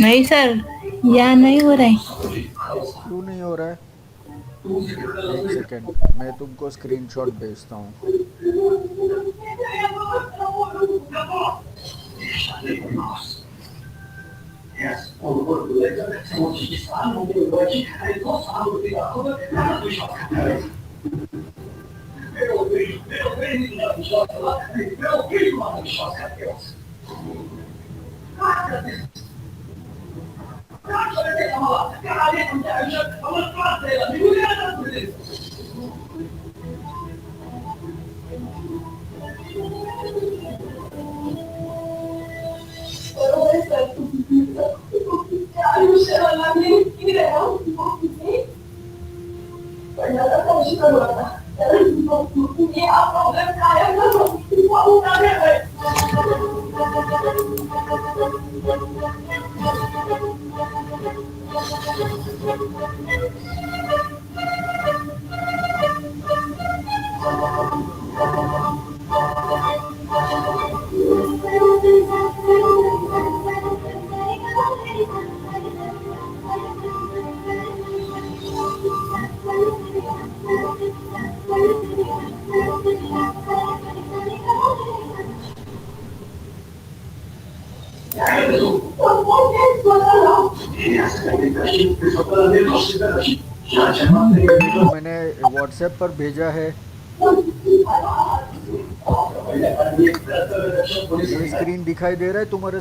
नहीं सर, यहाँ नहीं हो रहा है। क्यों नहीं हो रहा है? एक सेकेंड, मैं तुमको स्क्रीनशॉट भेजता हूँ। ये देखो, मैंने व्हाट्सएप पर भेजा है। ये स्क्रीन दिखाई दे रहा है तुम्हारे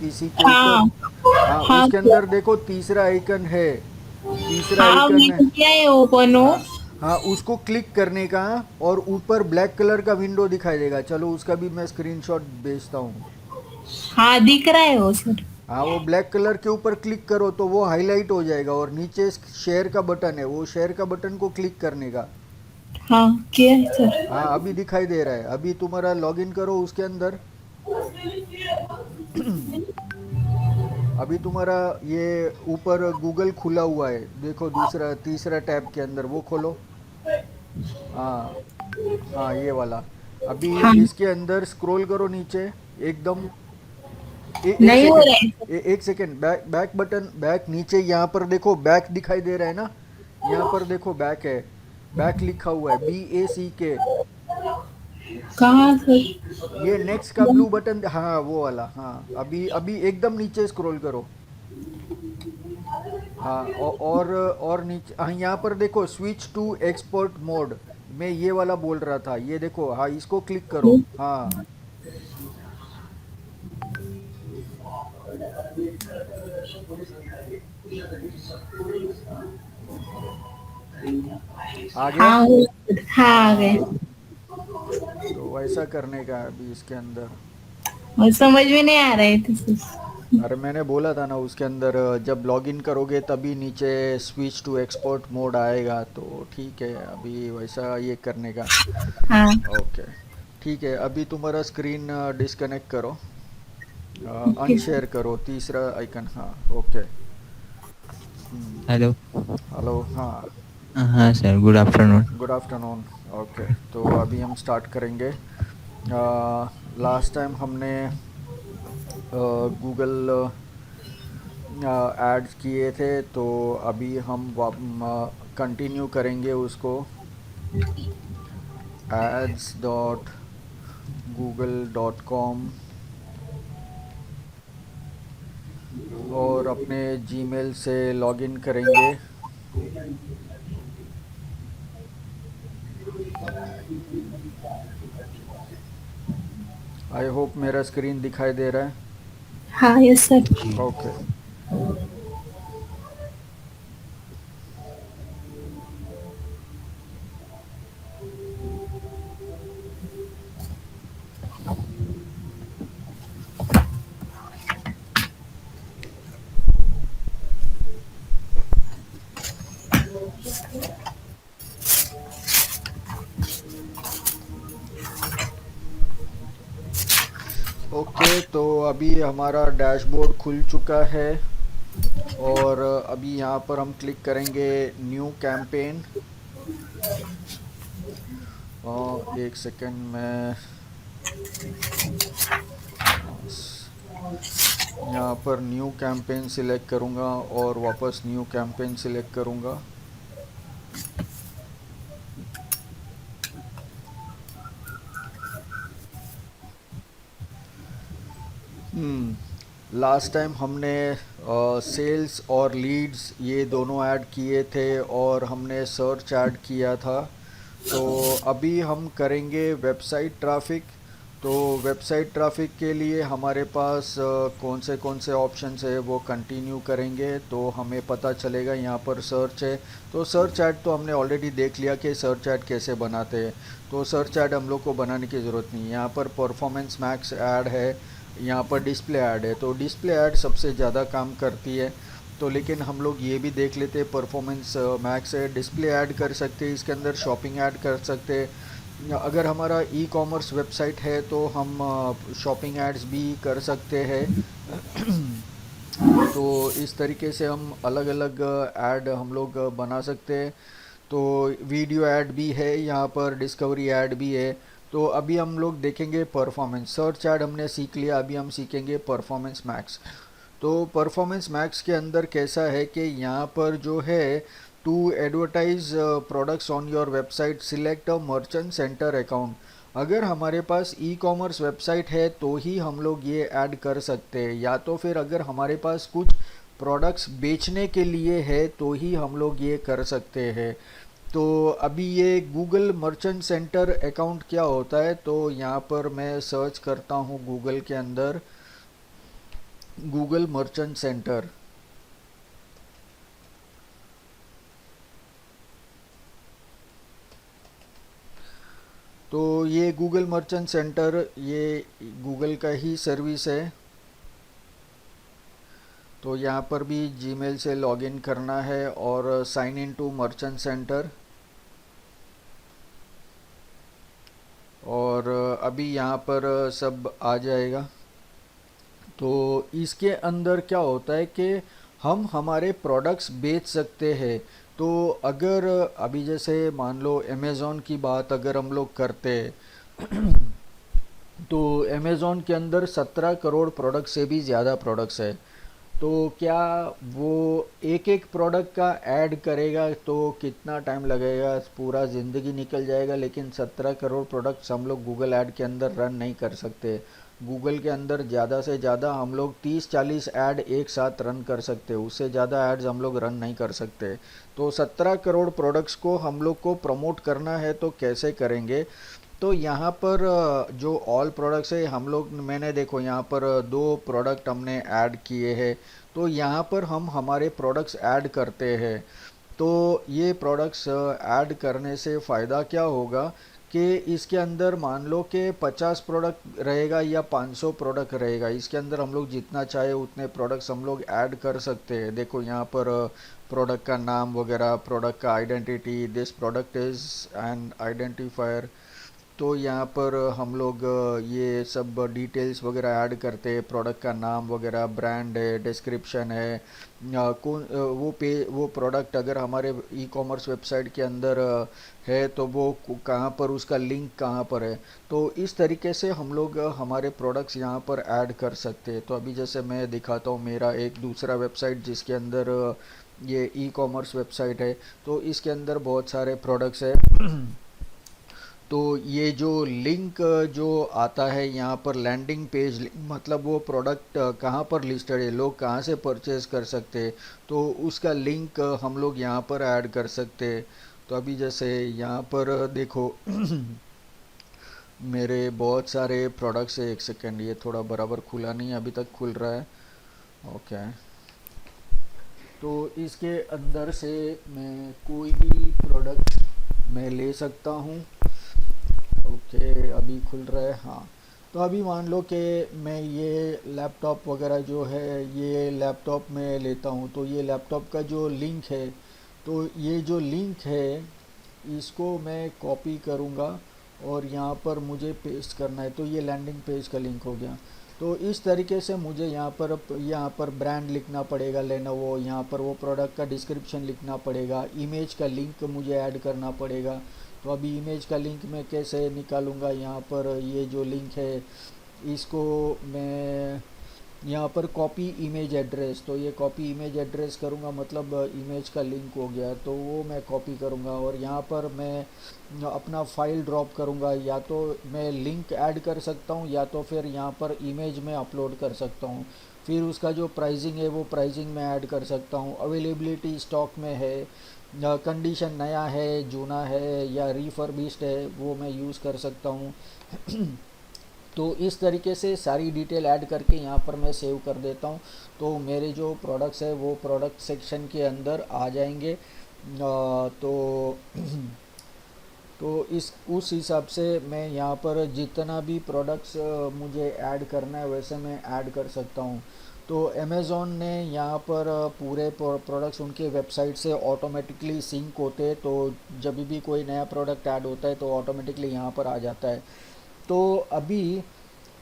पीसी के ऊपर? हाँ। हाँ, हाँ उसके सर। अंदर देखो तीसरा आइकन है। तीसरा हाँ आइकन है। मैंने किया है ओपन हो। हाँ। हाँ, उसको क्लिक करने का। और ऊपर ब्लैक कलर का विंडो दिखाई देगा, चलो उसका भी मैं स्क्रीनशॉट भेजता हूँ। हाँ दिख रहा है वो सर। हाँ, वो ब्लैक कलर के ऊपर क्लिक करो तो वो हाईलाइट हो जाएगा, और नीचे शेयर का बटन है, वो शेयर का बटन को क्लिक करने का। हाँ किया है सर। हाँ, अभी दिखाई दे रहा है। अभी तुम्हारा लॉगिन करो उसके अंदर। अभी तुम्हारा ये ऊपर गूगल खुला हुआ है, देखो दूसरा तीसरा टैब के अंदर वो खोलो। हाँ। हाँ, ये वाला। अभी हाँ इसके अंदर स्क्रॉल करो नीचे एकदम। एक नहीं हो सेकेंड। रहा है सर। एक second, back back button, back नीचे यहाँ पर देखो, बैक दिखाई दे रहा है ना? यहाँ पर देखो बैक है। बैक लिखा हुआ है, BACK। कहाँ सर? ये नेक्स्ट का ब्लू बटन, हाँ वो वाला। हाँ, अभी अभी एकदम नीचे स्क्रॉल करो। हाँ, और नीचे, हाँ यहाँ पर देखो, स्विच टू एक्सपोर्ट मोड। मैं ये वाला बोल रहा था, ये देखो, हाँ इसको क्लिक करो। हाँ। आ गया? हाँ हाँ आ गए। तो वैसा करने का है अभी इसके अंदर। और समझ में नहीं आ रहा है तो सर। अरे मैंने बोला था ना, उसके अंदर जब लॉगिन करोगे तभी नीचे स्विच टू एक्सपोर्ट मोड आएगा, तो ठीक है अभी वैसा ये करने का। हाँ। ओके। ठीक है, अभी तुम्हारा स्क्रीन डिस्कनेक्ट करो। Okay sir. अनशेयर करो तीसरा आइकन, हाँ। ओके। हेलो। हेलो, हाँ। हाँ sir, good afternoon. Good afternoon. Okay, तो अभी हम स्टार्ट करेंगे। लास्ट टाइम हमने गूगल एड्स किए थे, तो अभी हम कंटिन्यू करेंगे उसको। ads.google.com, और अपने जीमेल से लॉगिन करेंगे। आई होप मेरा स्क्रीन दिखाई दे रहा है। हाँ यस सर। ओके। ओके, तो अभी हमारा डैशबोर्ड खुल चुका है। और अभी यहाँ पर हम क्लिक करेंगे न्यू कैंपेन। एक सेकेंड में यहाँ पर न्यू कैंपेन सिलेक्ट करूँगा और वापस न्यू कैंपेन सिलेक्ट करूँगा। लास्ट टाइम हमने सेल्स और लीड्स ये दोनों ऐड किए थे और हमने सर्च ऐड किया था। तो अभी हम करेंगे वेबसाइट ट्रैफिक। तो वेबसाइट ट्रैफिक के लिए हमारे पास कौन से ऑप्शंस है वो कंटिन्यू करेंगे तो हमें पता चलेगा। यहाँ पर सर्च है, तो सर्च ऐड तो हमने ऑलरेडी देख लिया कि सर्च ऐड कैसे बनाते हैं, तो सर्च ऐड हम लोग को बनाने की ज़रूरत नहीं है। यहाँ पर परफॉर्मेंस मैक्स ऐड है, यहाँ पर डिस्प्ले ऐड है। तो डिस्प्ले ऐड सबसे ज़्यादा काम करती है, तो लेकिन हम लोग ये भी देख लेते हैं परफॉर्मेंस मैक्स है, डिस्प्ले ऐड कर सकते हैं, इसके अंदर शॉपिंग ऐड कर सकते हैं। अगर हमारा ई कॉमर्स वेबसाइट है तो हम शॉपिंग एड्स भी कर सकते हैं। तो इस तरीके से हम अलग अलग ऐड हम लोग बना सकते हैं। तो वीडियो ऐड भी है, यहाँ पर डिस्कवरी ऐड भी है। तो अभी हम लोग देखेंगे परफॉर्मेंस। सर्च ऐड हमने सीख लिया, अभी हम सीखेंगे परफॉर्मेंस मैक्स। तो परफॉर्मेंस मैक्स के अंदर कैसा है कि यहाँ पर जो है to advertise products on your website select a merchant center account. अगर हमारे पास ई कॉमर्स वेबसाइट है तो ही हम लोग ये ऐड कर सकते हैं, या तो फिर अगर हमारे पास कुछ प्रोडक्ट्स बेचने के लिए है तो ही हम लोग ये कर सकते हैं। तो अभी ये गूगल मर्चेंट सेंटर अकाउंट क्या होता है, तो यहाँ पर मैं सर्च करता हूँ गूगल के अंदर गूगल मर्चेंट सेंटर। तो ये गूगल मर्चेंट सेंटर ये गूगल का ही सर्विस है। तो यहाँ पर भी जीमेल से लॉगिन करना है और sign in to merchant center. और अभी यहाँ पर सब आ जाएगा। तो इसके अंदर क्या होता है कि हम हमारे प्रोडक्ट्स बेच सकते हैं। तो अगर अभी जैसे मान लो अमेज़ॉन की बात अगर हम लोग करते हैं तो अमेज़ॉन के अंदर 17 करोड़ प्रोडक्ट से भी ज़्यादा प्रोडक्ट्स है। तो क्या वो एक एक प्रोडक्ट का ऐड करेगा तो कितना टाइम लगेगा, पूरा ज़िंदगी निकल जाएगा। लेकिन 17 करोड़ प्रोडक्ट्स हम लोग गूगल ऐड के अंदर रन नहीं कर सकते। गूगल के अंदर ज़्यादा से ज़्यादा हम लोग 30-40 ऐड एक साथ रन कर सकते हैं, उससे ज़्यादा ऐड्स हम लोग रन नहीं कर सकते। तो 17 करोड़ प्रोडक्ट्स को हम लोग को प्रमोट करना है तो कैसे करेंगे। तो यहाँ पर जो ऑल प्रोडक्ट्स है हम लोग, मैंने देखो यहाँ पर दो प्रोडक्ट हमने ऐड किए हैं। तो यहाँ पर हम हमारे प्रोडक्ट्स ऐड करते हैं। तो ये प्रोडक्ट्स ऐड करने से फ़ायदा क्या होगा कि इसके अंदर मान लो कि 50 प्रोडक्ट रहेगा या 500 प्रोडक्ट रहेगा, इसके अंदर हम लोग जितना चाहे उतने प्रोडक्ट्स हम लोग ऐड कर सकते हैं। देखो यहाँ पर प्रोडक्ट का नाम वगैरह, प्रोडक्ट का identity, this product is an identifier. तो यहाँ पर हम लोग ये सब डिटेल्स वगैरह ऐड करते हैं, प्रोडक्ट का नाम वगैरह, ब्रांड है, डिस्क्रिप्शन है, वो प्रोडक्ट अगर हमारे ई कॉमर्स वेबसाइट के अंदर है तो वो कहाँ पर, उसका लिंक कहाँ पर है। तो इस तरीके से हम लोग हमारे प्रोडक्ट्स यहाँ पर ऐड कर सकते हैं। तो अभी जैसे मैं दिखाता हूँ मेरा एक दूसरा वेबसाइट जिसके अंदर ये ई कॉमर्स वेबसाइट है, तो इसके अंदर बहुत सारे प्रोडक्ट्स है। तो ये जो लिंक जो आता है यहाँ पर लैंडिंग पेज लिंक, मतलब वो प्रोडक्ट कहाँ पर लिस्टेड है, लोग कहाँ से परचेज़ कर सकते हैं, तो उसका लिंक हम लोग यहाँ पर ऐड कर सकते हैं। तो अभी जैसे यहाँ पर देखो मेरे बहुत सारे प्रोडक्ट्स है। एक सेकेंड, ये थोड़ा बराबर खुला नहीं, अभी तक खुल रहा है। ओके, तो इसके अंदर से मैं कोई भी प्रोडक्ट मैं ले सकता हूँ। ओके, अभी खुल रहा है। हाँ, तो अभी मान लो कि मैं ये लैपटॉप वगैरह जो है ये लैपटॉप में लेता हूँ, तो ये लैपटॉप का जो लिंक है, तो ये जो लिंक है इसको मैं कॉपी करूँगा और यहाँ पर मुझे पेस्ट करना है। तो ये लैंडिंग पेज का लिंक हो गया। तो इस तरीके से मुझे यहाँ पर ब्रांड लिखना पड़ेगा लेनोवो, यहाँ पर वो प्रोडक्ट का डिस्क्रिप्शन लिखना पड़ेगा, इमेज का लिंक मुझे ऐड करना पड़ेगा। तो अभी इमेज का लिंक मैं कैसे निकालूंगा, यहाँ पर ये जो लिंक है इसको मैं यहाँ पर कॉपी इमेज एड्रेस, तो ये कॉपी इमेज एड्रेस करूँगा, मतलब इमेज का लिंक हो गया तो वो मैं कॉपी करूँगा। और यहाँ पर मैं अपना फाइल ड्रॉप करूँगा, या तो मैं लिंक ऐड कर सकता हूँ या तो फिर यहाँ पर इमेज में अपलोड कर सकता हूँ। फिर उसका जो प्राइसिंग है वो प्राइसिंग में ऐड कर सकता हूँ। अवेलेबिलिटी स्टॉक में है, कंडीशन नया है, जूना है या रिफर्बिश्ड है, वो मैं यूज़ कर सकता हूँ। तो इस तरीके से सारी डिटेल ऐड करके यहाँ पर मैं सेव कर देता हूँ। तो मेरे जो प्रोडक्ट्स है वो प्रोडक्ट सेक्शन के अंदर आ जाएंगे। तो तो इस उस हिसाब से मैं यहाँ पर जितना भी प्रोडक्ट्स मुझे ऐड करना है वैसे मैं ऐड कर सकता हूँ। तो अमेज़ॉन ने यहाँ पर पूरे प्रोडक्ट्स उनके वेबसाइट से ऑटोमेटिकली सिंक होते हैं, तो जब भी कोई नया प्रोडक्ट ऐड होता है तो ऑटोमेटिकली यहाँ पर आ जाता है। तो अभी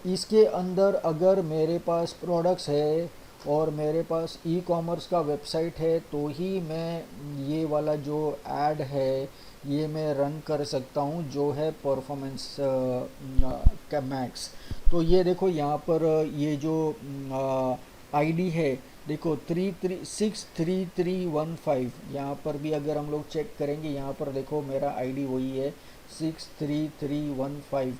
इसके अंदर अगर मेरे पास प्रोडक्ट्स है और मेरे पास ई कॉमर्स का वेबसाइट है तो ही मैं ये वाला जो ऐड है ये मैं रन कर सकता हूँ, जो है परफॉर्मेंस का मैक्स। तो ये देखो यहाँ पर ये जो आईडी है, देखो 63315। यहाँ पर भी अगर हम लोग चेक करेंगे, यहाँ पर देखो मेरा आईडी वही है 63315।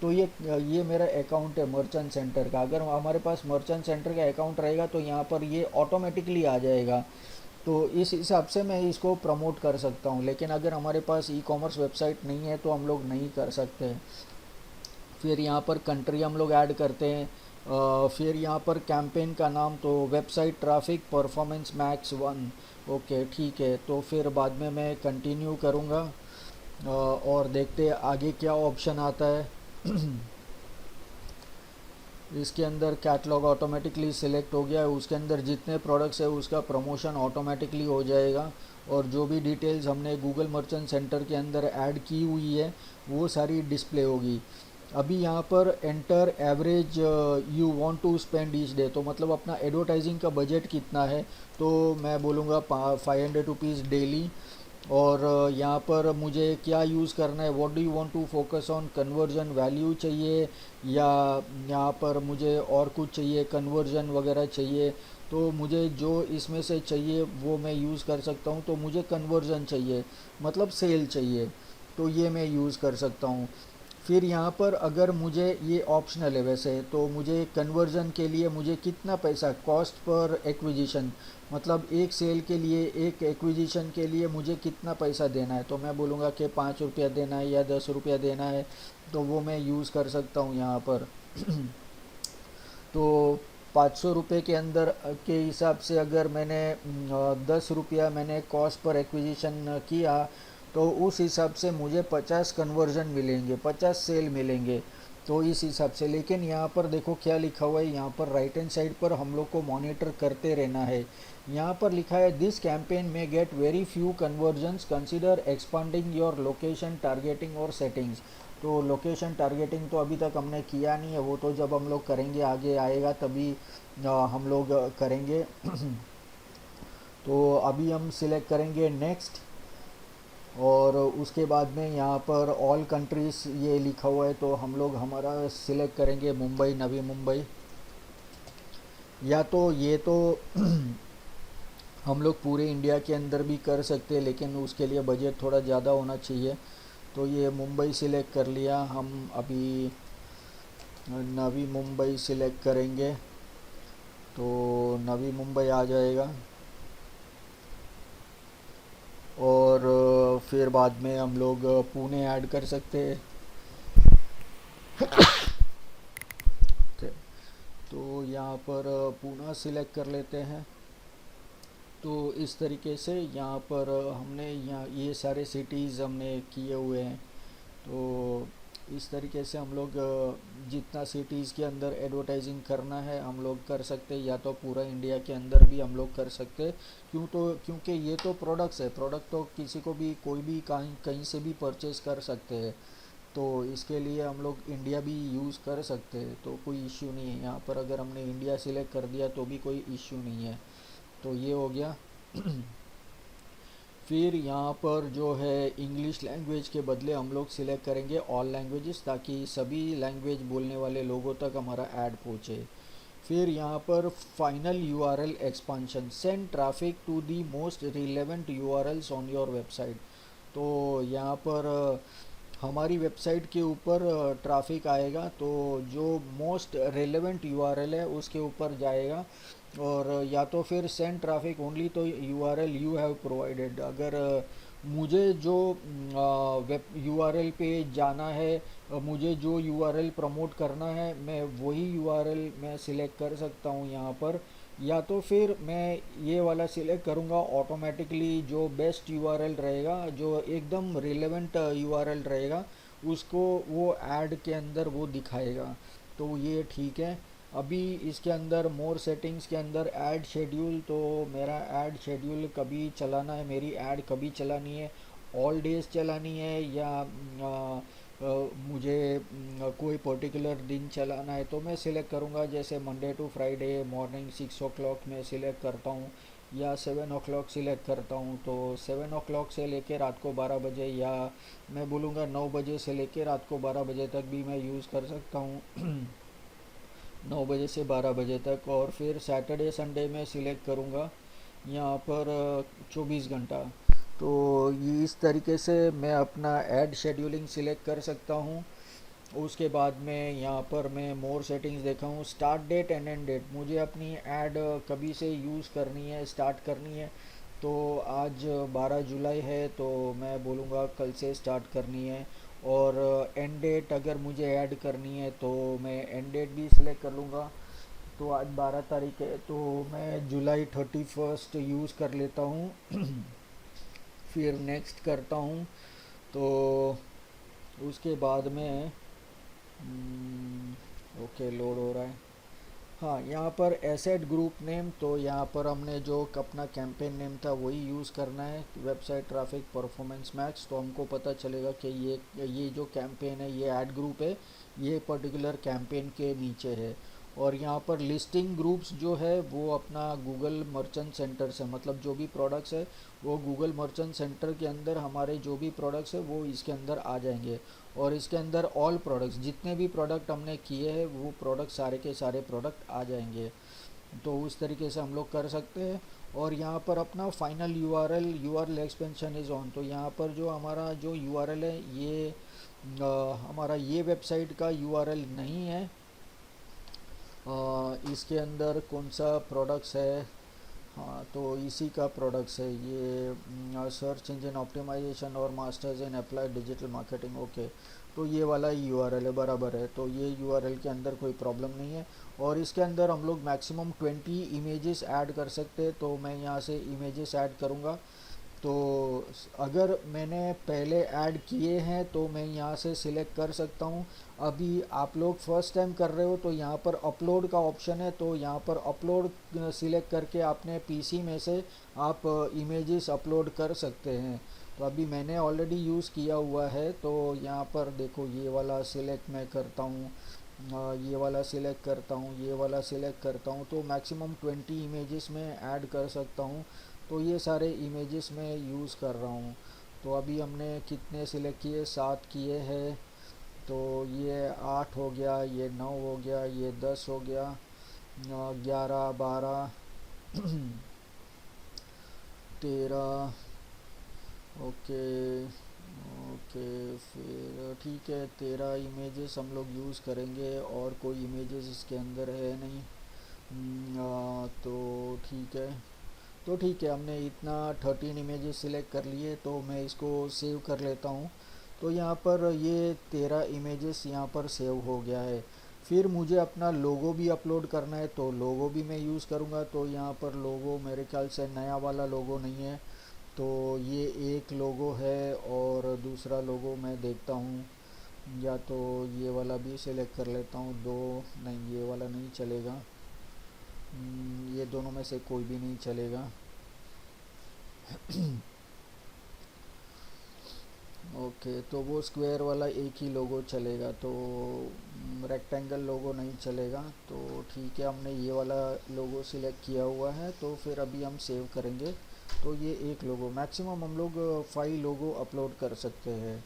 तो ये मेरा अकाउंट है मर्चेंट सेंटर का। अगर हमारे पास मर्चेंट सेंटर का अकाउंट रहेगा तो यहाँ पर ये ऑटोमेटिकली आ जाएगा। तो इस हिसाब से मैं इसको प्रमोट कर सकता हूँ। लेकिन अगर हमारे पास ई कॉमर्स वेबसाइट नहीं है तो हम लोग नहीं कर सकते। फिर यहाँ पर कंट्री हम लोग ऐड करते हैं। फिर यहाँ पर कैंपेन का नाम, तो website traffic performance max 1। Okay ठीक है, तो फिर बाद में मैं कंटिन्यू करूँगा और देखते हैं आगे क्या ऑप्शन आता है। इसके अंदर कैटलॉग ऑटोमेटिकली सिलेक्ट हो गया है, उसके अंदर जितने प्रोडक्ट्स है उसका प्रमोशन ऑटोमेटिकली हो जाएगा। और जो भी डिटेल्स हमने गूगल मर्चेंट सेंटर के अंदर ऐड की हुई है वो सारी डिस्प्ले होगी। अभी यहाँ पर enter average you want to spend each day, तो मतलब अपना एडवर्टाइजिंग का बजट कितना है, तो मैं बोलूँगा 500 रुपीज़ डेली। और यहाँ पर मुझे क्या यूज़ करना है, what do you want to focus on, conversion value चाहिए या यहाँ पर मुझे और कुछ चाहिए, कन्वर्जन वगैरह चाहिए। तो मुझे जो इसमें से चाहिए वो मैं यूज़ कर सकता हूँ। तो मुझे कन्वर्जन चाहिए, मतलब सेल चाहिए, तो ये मैं यूज़ कर सकता हूँ। फिर यहाँ पर अगर मुझे ये ऑप्शनल है वैसे, तो मुझे कन्वर्जन के लिए मुझे कितना पैसा, कॉस्ट पर एक्विजिशन, मतलब एक सेल के लिए, एक एक्विजिशन के लिए मुझे कितना पैसा देना है, तो मैं बोलूँगा कि 5 रुपया देना है या 10 रुपया देना है, तो वो मैं यूज़ कर सकता हूँ यहाँ पर। तो 500 रुपये के अंदर के हिसाब से अगर मैंने 10 रुपया मैंने कॉस्ट पर एक्विजिशन किया तो उस हिसाब से मुझे 50 कन्वर्जन मिलेंगे, 50 सेल मिलेंगे। तो इस हिसाब से, लेकिन यहाँ पर देखो क्या लिखा हुआ है, यहाँ पर राइट हैंड साइड पर हम लोग को मॉनिटर करते रहना है। यहाँ पर लिखा है दिस कैंपेन में get very few convergence, consider expanding your location targeting और सेटिंग्स। तो लोकेशन टारगेटिंग तो अभी तक हमने किया नहीं है, वो तो जब हम लोग करेंगे आगे आएगा तभी हम लोग करेंगे। तो अभी हम सिलेक्ट करेंगे नेक्स्ट, और उसके बाद में यहाँ पर ऑल कंट्रीज़ ये लिखा हुआ है, तो हम लोग हमारा सिलेक्ट करेंगे मुंबई, नवी मुंबई। या तो ये तो हम लोग पूरे इंडिया के अंदर भी कर सकते हैं, लेकिन उसके लिए बजट थोड़ा ज़्यादा होना चाहिए। तो ये मुंबई सिलेक्ट कर लिया, हम अभी नवी मुंबई सिलेक्ट करेंगे तो नवी मुंबई आ जाएगा। और फिर बाद में हम लोग पुणे ऐड कर सकते हैं। तो यहाँ पर पुणे सिलेक्ट कर लेते हैं। तो इस तरीके से यहाँ पर हमने यहाँ ये सारे सिटीज़ हमने किए हुए हैं। तो इस तरीके से हम लोग जितना सिटीज़ के अंदर एडवर्टाइजिंग करना है हम लोग कर सकते हैं, या तो पूरा इंडिया के अंदर भी हम लोग कर सकते हैं। क्योंकि ये तो प्रोडक्ट्स है, प्रोडक्ट तो किसी को भी कोई भी कहीं कहीं से भी परचेज़ कर सकते हैं। तो इसके लिए हम लोग इंडिया भी यूज़ कर सकते हैं, तो कोई इश्यू नहीं है। यहाँ पर अगर हमने इंडिया सिलेक्ट कर दिया तो भी कोई इश्यू नहीं है। तो ये हो गया। फिर यहाँ पर जो है इंग्लिश लैंग्वेज के बदले हम लोग सिलेक्ट करेंगे ऑल लैंग्वेजेस, ताकि सभी लैंग्वेज बोलने वाले लोगों तक हमारा ऐड पहुँचे। फिर यहाँ पर final URL expansion, send traffic to the most relevant URLs on your website. तो यहाँ पर हमारी वेबसाइट के ऊपर ट्रैफिक आएगा, तो जो मोस्ट रेलेवेंट यूआरएल है उसके ऊपर जाएगा। और या तो फिर सेंड ट्रैफिक ओनली तो यूआरएल यू हैव प्रोवाइडेड, अगर मुझे जो वेब यूआरएल पे जाना है, मुझे जो यूआरएल प्रमोट करना है, मैं वही यूआरएल मैं सिलेक्ट कर सकता हूँ यहाँ पर। या तो फिर मैं ये वाला सिलेक्ट करूँगा, ऑटोमेटिकली जो बेस्ट यूआरएल रहेगा, जो एकदम रिलेवेंट यूआरएल रहेगा, उसको वो ऐड के अंदर वो दिखाएगा। तो ये ठीक है। अभी इसके अंदर मोर सेटिंग्स के अंदर ऐड शेड्यूल, तो मेरा ऐड शेड्यूल कभी चलाना है, मेरी ऐड कभी चलानी है, ऑल डेज चलानी है, या मुझे कोई पर्टिकुलर दिन चलाना है, तो मैं सिलेक्ट करूँगा। जैसे Monday to Friday morning 6 o'clock में सिलेक्ट करता हूँ, या 7 o'clock सिलेक्ट करता हूँ। तो 7 o'clock से लेकर रात को 12 बजे, या मैं बोलूँगा 9 बजे से लेकर रात को 12 बजे तक भी मैं यूज़ कर सकता हूँ। 9 बजे से 12 बजे तक। और फिर सैटरडे संडे में सिलेक्ट करूँगा यहाँ पर 24 घंटा। तो ये इस तरीके से मैं अपना ऐड शेड्यूलिंग सिलेक्ट कर सकता हूँ। उसके बाद में यहाँ पर मैं मोर सेटिंग्स देखा हूँ, start date and end date, मुझे अपनी ऐड कभी से यूज़ करनी है, स्टार्ट करनी है। तो आज 12 जुलाई है, तो मैं बोलूँगा कल से स्टार्ट करनी है। और एंड डेट अगर मुझे ऐड करनी है तो मैं एंड डेट भी सिलेक्ट कर लूँगा। तो आज 12 तारीख है, तो मैं जुलाई 31 यूज़ कर लेता हूँ। फिर नेक्स्ट करता हूँ। तो उसके बाद में ओके, लोड हो रहा है। हाँ, यहाँ पर एसेट ग्रुप नेम, तो यहाँ पर हमने जो अपना कैंपेन नेम था वही यूज़ करना है, वेबसाइट ट्रैफिक परफॉर्मेंस मैक्स। तो हमको पता चलेगा कि ये जो कैंपेन है, ये ऐड ग्रुप है, ये पर्टिकुलर कैंपेन के नीचे है। और यहाँ पर लिस्टिंग ग्रुप्स जो है वो अपना गूगल मर्चेंट सेंटर से, मतलब जो भी प्रोडक्ट्स है वो गूगल मर्चेंट सेंटर के अंदर, हमारे जो भी प्रोडक्ट्स है वो इसके अंदर आ जाएंगे। और इसके अंदर ऑल प्रोडक्ट्स, जितने भी प्रोडक्ट हमने किए हैं वो प्रोडक्ट सारे के सारे प्रोडक्ट आ जाएंगे। तो उस तरीके से हम लोग कर सकते हैं। और यहाँ पर अपना final URL expansion is on, तो यहाँ पर जो हमारा जो यूआरएल है, ये हमारा ये वेबसाइट का यूआरएल नहीं है। इसके अंदर कौन सा प्रोडक्ट्स है, हाँ तो इसी का प्रोडक्ट्स है ये, सर्च इंजन ऑप्टिमाइजेशन और masters in applied digital marketing. Okay, तो ये वाला यूआरएल है, बराबर है। तो ये यूआरएल के अंदर कोई प्रॉब्लम नहीं है। और इसके अंदर हम लोग मैक्सिमम 20 इमेजेस ऐड कर सकते हैं, तो मैं यहाँ से इमेजेस ऐड करूँगा। तो अगर मैंने पहले ऐड किए हैं तो मैं यहाँ से सिलेक्ट कर सकता हूँ। अभी आप लोग फर्स्ट टाइम कर रहे हो तो यहाँ पर अपलोड का ऑप्शन है, तो यहाँ पर अपलोड सिलेक्ट करके आपने पीसी में से आप इमेजेस अपलोड कर सकते हैं। तो अभी मैंने ऑलरेडी यूज़ किया हुआ है, तो यहाँ पर देखो ये वाला सिलेक्ट मैं करता हूँ, ये वाला सिलेक्ट करता हूँ, ये वाला सिलेक्ट करता हूँ। तो मैक्सिमम 20 इमेजेस में ऐड कर सकता हूँ। तो ये सारे इमेजेस में यूज़ कर रहा हूँ। तो अभी हमने कितने सिलेक्ट किए, 7 किए हैं। तो ये 8 हो गया, ये 9 हो गया, ये 10 हो गया, 11, 12, 13। ओके ओके, फिर ठीक है, 13 इमेजेस हम लोग यूज़ करेंगे, और कोई इमेजेस इसके अंदर है नहीं। तो ठीक है, तो ठीक है, हमने इतना 13 इमेजेस सिलेक्ट कर लिए, तो मैं इसको सेव कर लेता हूँ। तो यहाँ पर ये 13 इमेजेस यहाँ पर सेव हो गया है। फिर मुझे अपना लोगो भी अपलोड करना है, तो लोगो भी मैं यूज़ करूँगा। तो यहाँ पर लोगो मेरे ख्याल से नया वाला लोगो नहीं है, तो ये एक लोगो है, और दूसरा लोगो मैं देखता हूँ, या तो ये वाला भी सिलेक्ट कर लेता हूँ। दो नहीं, ये वाला नहीं चलेगा, ये दोनों में से कोई भी नहीं चलेगा। ओके, तो वो स्क्वायर वाला एक ही लोगो चलेगा, तो रेक्टेंगल लोगो नहीं चलेगा। तो ठीक है, हमने ये वाला लोगो सिलेक्ट किया हुआ है, तो फिर अभी हम सेव करेंगे। तो ये एक लोगो, मैक्सिमम हम लोग 5 लोगो अपलोड कर सकते हैं।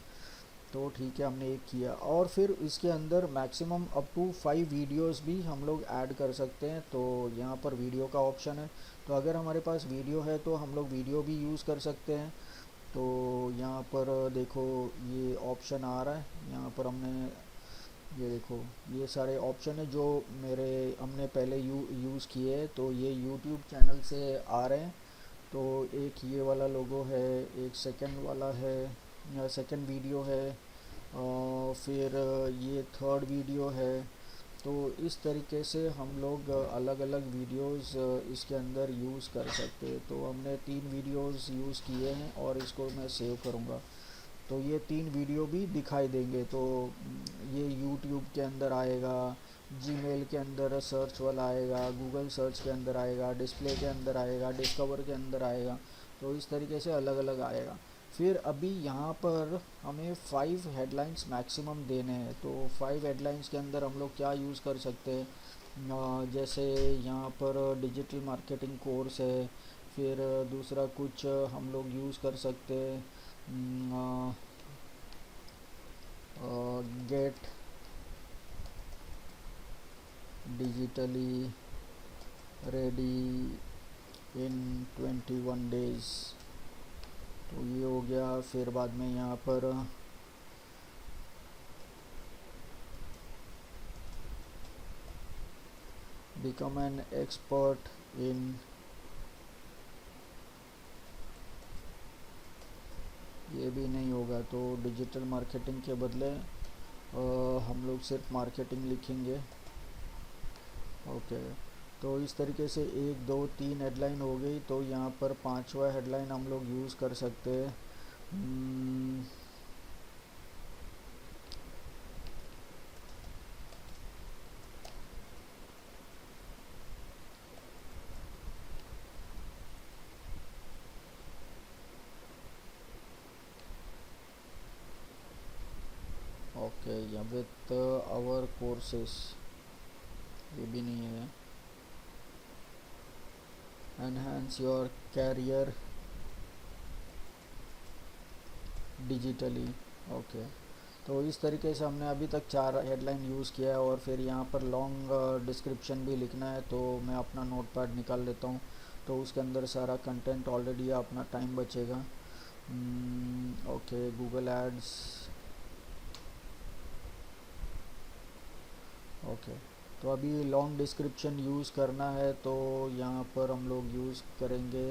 तो ठीक है, हमने एक किया। और फिर इसके अंदर मैक्सिमम अप टू 5 वीडियोस भी हम लोग ऐड कर सकते हैं। तो यहाँ पर वीडियो का ऑप्शन है, तो अगर हमारे पास वीडियो है तो हम लोग वीडियो भी यूज़ कर सकते हैं। तो यहाँ पर देखो ये ऑप्शन आ रहा है, यहाँ पर हमने ये देखो ये सारे ऑप्शन है जो मेरे हमने पहले यूज़ किए हैं, तो ये यूट्यूब चैनल से आ रहे हैं। तो एक ये वाला लोगो है, एक सेकंड वाला है या सेकंड वीडियो है, और फिर ये थर्ड वीडियो है। तो इस तरीके से हम लोग अलग अलग वीडियोस इसके अंदर यूज़ कर सकते हैं। तो हमने 3 वीडियोस यूज़ किए हैं और इसको मैं सेव करूँगा, तो ये 3 वीडियो भी दिखाई देंगे। तो ये यूट्यूब के अंदर आएगा, जीमेल के अंदर सर्च वाला आएगा, गूगल सर्च के अंदर आएगा, डिस्प्ले के अंदर आएगा, डिस्कवर के अंदर आएगा। तो इस तरीके से अलग अलग आएगा। फिर अभी यहाँ पर हमें 5 हेडलाइंस मैक्सिमम देने हैं। तो 5 हेडलाइंस के अंदर हम लोग क्या यूज़ कर सकते हैं, जैसे यहाँ पर डिजिटल मार्केटिंग कोर्स है। फिर दूसरा कुछ हम लोग यूज़ कर सकते हैं, get digitally ready in 21 days. तो ये हो गया। फिर बाद में यहाँ पर बिकम एन एक्सपर्ट इन, ये भी नहीं होगा। तो डिजिटल मार्केटिंग के बदले हम लोग सिर्फ मार्केटिंग लिखेंगे। ओके, तो इस तरीके से 1 2 3 हेडलाइन हो गई। तो यहाँ पर 5वां हेडलाइन हम लोग यूज़ कर सकते हैं। ओके, या विथ आवर कोर्सेस, ये भी नहीं है। Enhance your career digitally. Okay, तो इस तरीके से हमने अभी तक 4 हेडलाइन यूज़ किया है। और फिर यहाँ पर लॉन्ग डिस्क्रिप्शन भी लिखना है, तो मैं अपना नोटपैड निकाल लेता हूँ। तो उसके अंदर सारा कंटेंट ऑलरेडी, अपना टाइम बचेगा। Okay, Google ads. ओके, तो अभी लॉन्ग डिस्क्रिप्शन यूज़ करना है, तो यहाँ पर हम लोग यूज़ करेंगे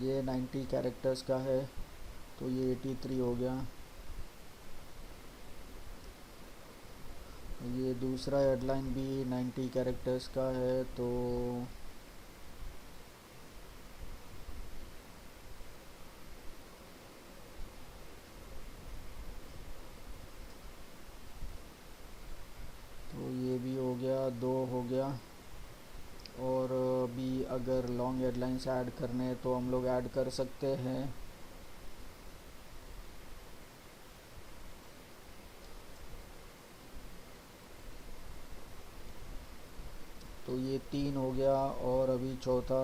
ये 90 कैरेक्टर्स का है, तो ये 83 हो गया। ये दूसरा हेडलाइन भी 90 कैरेक्टर्स का है, तो ये भी हो गया, 2 हो गया। और भी अगर लॉन्ग हेडलाइंस ऐड करने हैं तो हम लोग ऐड कर सकते हैं। तो ये 3 हो गया, और अभी चौथा।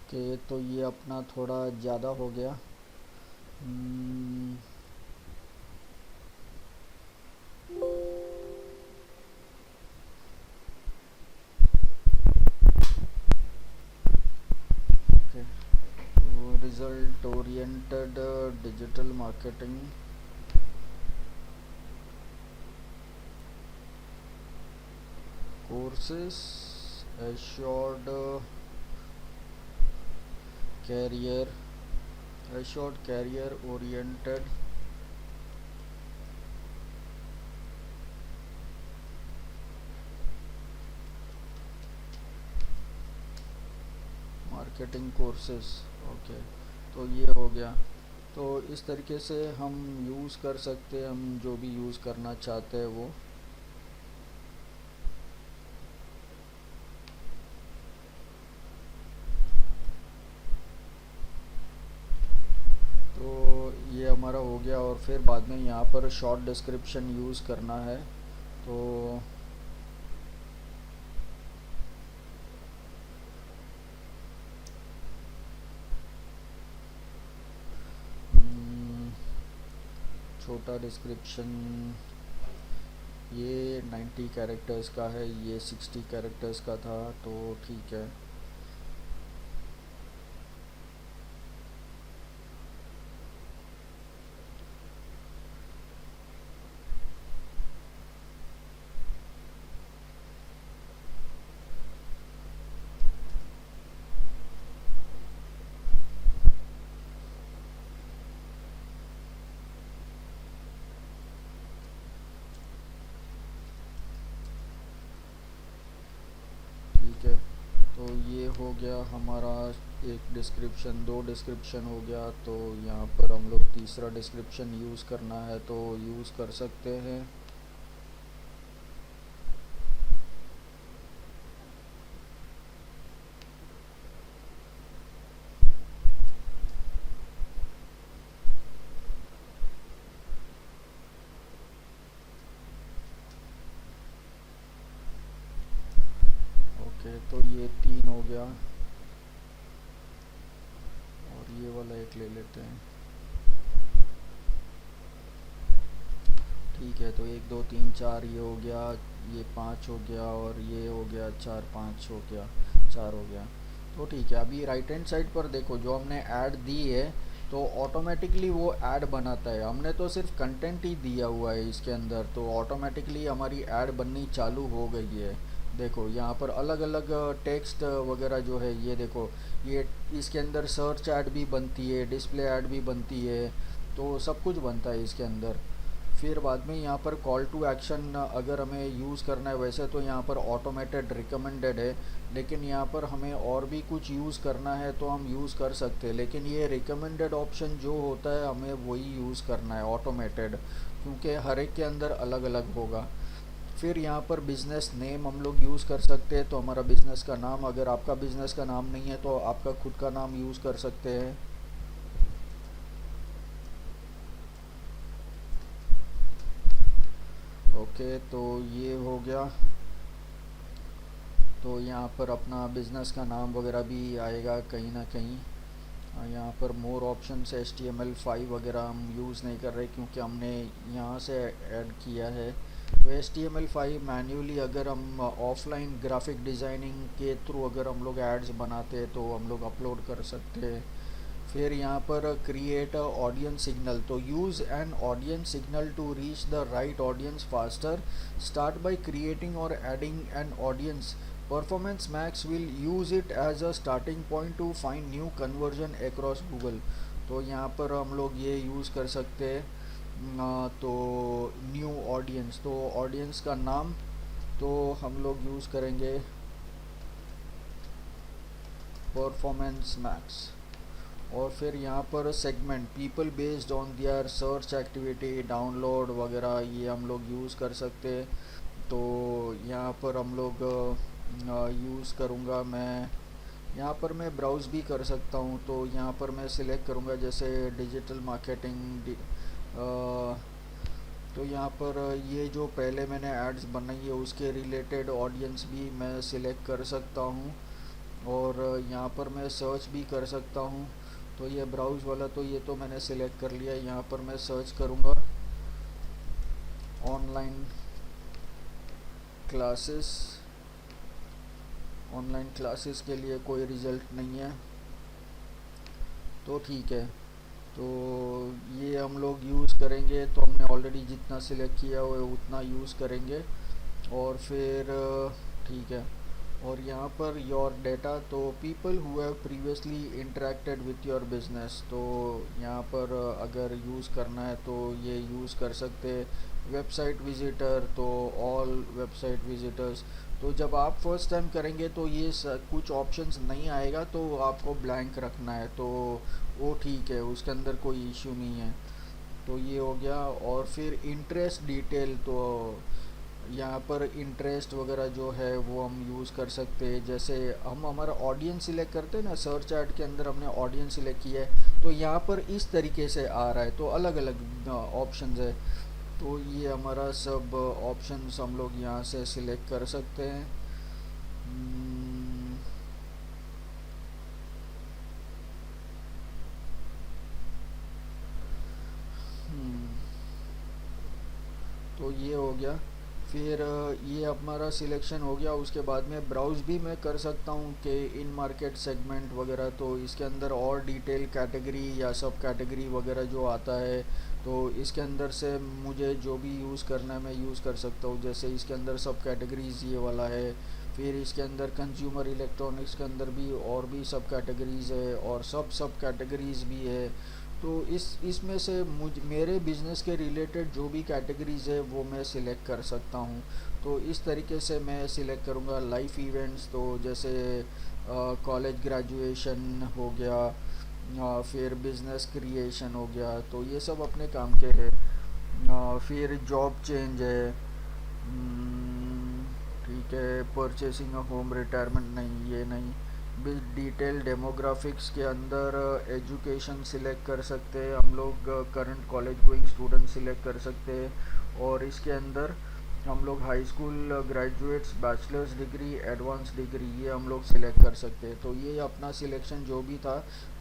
ओके, तो ये अपना थोड़ा ज़्यादा हो गया। ओके, तो result oriented digital marketing, courses, assured career, assured career oriented marketing courses. Okay, तो ये हो गया। तो इस तरीके से हम यूज़ कर सकते हैं, हम जो भी यूज़ करना चाहते हैं वो। तो ये हमारा हो गया, और फिर बाद में यहाँ पर शॉर्ट डिस्क्रिप्शन यूज़ करना है। तो छोटा डिस्क्रिप्शन ये 90 कैरेक्टर्स का है, ये 60 कैरेक्टर्स का था, तो ठीक है। ठीक है, तो ये हो गया हमारा एक डिस्क्रिप्शन, दो डिस्क्रिप्शन हो गया। तो यहाँ पर हम लोग तीसरा डिस्क्रिप्शन यूज़ करना है तो यूज़ कर सकते हैं। ओके, तो ये 3 हो गया, और ये वाला एक ले लेते हैं। ठीक है, तो 1 2 3 4 ये हो गया, ये 5 हो गया, और ये हो गया 4, 5 हो गया, 4 हो गया। तो ठीक है, अभी राइट हैंड साइड पर देखो, जो हमने ऐड दी है तो ऑटोमेटिकली वो ऐड बनाता है। हमने तो सिर्फ कंटेंट ही दिया हुआ है इसके अंदर, तो ऑटोमेटिकली हमारी ऐड बननी चालू हो गई है। देखो यहाँ पर अलग अलग टेक्स्ट वगैरह जो है, ये देखो, ये इसके अंदर सर्च ऐड भी बनती है, डिस्प्ले ऐड भी बनती है, तो सब कुछ बनता है इसके अंदर। फिर बाद में यहाँ पर कॉल टू एक्शन अगर हमें यूज़ करना है, वैसे तो यहाँ पर ऑटोमेटेड रिकमेंडेड है, लेकिन यहाँ पर हमें और भी कुछ यूज़ करना है तो हम यूज़ कर सकते हैं। लेकिन ये रिकमेंडेड ऑप्शन जो होता है हमें वही यूज़ करना है, ऑटोमेटेड, क्योंकि हर एक के अंदर अलग अलग होगा। फिर यहाँ पर बिज़नेस नेम हम लोग यूज़ कर सकते हैं, तो हमारा बिज़नेस का नाम, अगर आपका बिज़नेस का नाम नहीं है तो आपका खुद का नाम यूज़ कर सकते हैं। ओके, तो ये हो गया। तो यहाँ पर अपना बिज़नेस का नाम वगैरह भी आएगा कहीं ना कहीं। यहाँ पर मोर ऑप्शंस HTML5 वगैरह हम यूज़ नहीं कर रहे क्योंकि हमने यहाँ से ऐड किया है। तो HTML5 मैन्युअली अगर हम ऑफलाइन ग्राफिक डिज़ाइनिंग के थ्रू अगर हम लोग एड्स बनाते हैं तो हम लोग अपलोड कर सकते हैं। फिर यहाँ पर क्रिएट अ ऑडियंस सिग्नल, तो use an audience signal to reach the right audience faster, start by creating और adding an audience, performance max will use it as a starting point to find new conversion across Google. तो यहाँ पर हम लोग ये use कर सकते हैं। तो न्यू ऑडियंस, तो ऑडियंस का नाम तो हम लोग यूज़ करेंगे परफॉर्मेंस मैक्स। और फिर यहाँ पर segment, people based on their search activity, download वगैरह ये हम लोग यूज़ कर सकते हैं। तो यहाँ पर हम लोग यूज़ करूँगा मैं, यहाँ पर मैं ब्राउज़ भी कर सकता हूँ। तो यहाँ पर मैं सिलेक्ट करूँगा जैसे डिजिटल मार्केटिंग। तो यहाँ पर ये जो पहले मैंने एड्स बनाई है उसके रिलेटेड ऑडियंस भी मैं सिलेक्ट कर सकता हूँ, और यहाँ पर मैं सर्च भी कर सकता हूँ। तो ये ब्राउज़ वाला तो ये तो मैंने सिलेक्ट कर लिया। यहाँ पर मैं सर्च करूँगा ऑनलाइन क्लासेस। ऑनलाइन क्लासेस के लिए कोई रिज़ल्ट नहीं है, तो ठीक है। तो ये हम लोग यूज़ करेंगे, तो हमने ऑलरेडी जितना सिलेक्ट किया हुआ है उतना यूज़ करेंगे। और फिर ठीक है, और यहाँ पर योर डेटा, तो people who have previously interacted with your business, तो यहाँ पर अगर यूज़ करना है तो ये यूज़ कर सकते। वेबसाइट विजिटर, तो ऑल वेबसाइट विजिटर्स। तो जब आप फर्स्ट टाइम करेंगे तो ये कुछ ऑप्शंस नहीं आएगा, तो आपको ब्लैंक रखना है, तो वो ठीक है, उसके अंदर कोई इश्यू नहीं है। तो ये हो गया। और फिर इंटरेस्ट डिटेल, तो यहाँ पर इंटरेस्ट वगैरह जो है वो हम यूज़ कर सकते हैं। जैसे हम हमारा ऑडियंस सिलेक्ट करते हैं ना, सर्च ऐड के अंदर हमने ऑडियंस सिलेक्ट किया है, तो यहाँ पर इस तरीके से आ रहा है, तो अलग अलग ऑप्शंस है। तो ये हमारा सब ऑप्शंस हम लोग यहाँ से सिलेक्ट कर सकते हैं। हम्म, हम्म, तो ये हो गया। फिर ये हमारा सिलेक्शन हो गया। उसके बाद में ब्राउज़ भी मैं कर सकता हूँ कि इन मार्केट सेगमेंट वगैरह, तो इसके अंदर और डिटेल कैटेगरी या सब कैटेगरी वगैरह जो आता है, तो इसके अंदर से मुझे जो भी यूज़ करना है मैं यूज़ कर सकता हूँ। जैसे इसके अंदर सब कैटेगरीज़ ये वाला है। फिर इसके अंदर कंज्यूमर इलेक्ट्रॉनिक्स के अंदर भी और भी सब कैटेगरीज़ है, और सब कैटेगरीज़ भी है। तो इसमें से मेरे बिज़नेस के रिलेटेड जो भी कैटेगरीज़ है वो मैं सिलेक्ट कर सकता हूँ। तो इस तरीके से मैं सिलेक्ट करूँगा। लाइफ इवेंट्स, तो जैसे कॉलेज ग्रेजुएशन हो गया, फिर बिज़नेस क्रिएशन हो गया, तो ये सब अपने काम के हैं। फिर जॉब चेंज है। ठीक है। परचेसिंग अ होम, रिटायरमेंट नहीं, ये नहीं। डिटेल डेमोग्राफिक्स के अंदर एजुकेशन सिलेक्ट कर सकते हैं हम लोग, current college going student select कर सकते हैं। और इसके अंदर हम लोग high school graduates, bachelors degree, advance degree, ये हम लोग सिलेक्ट कर सकते हैं। तो ये अपना सिलेक्शन जो भी था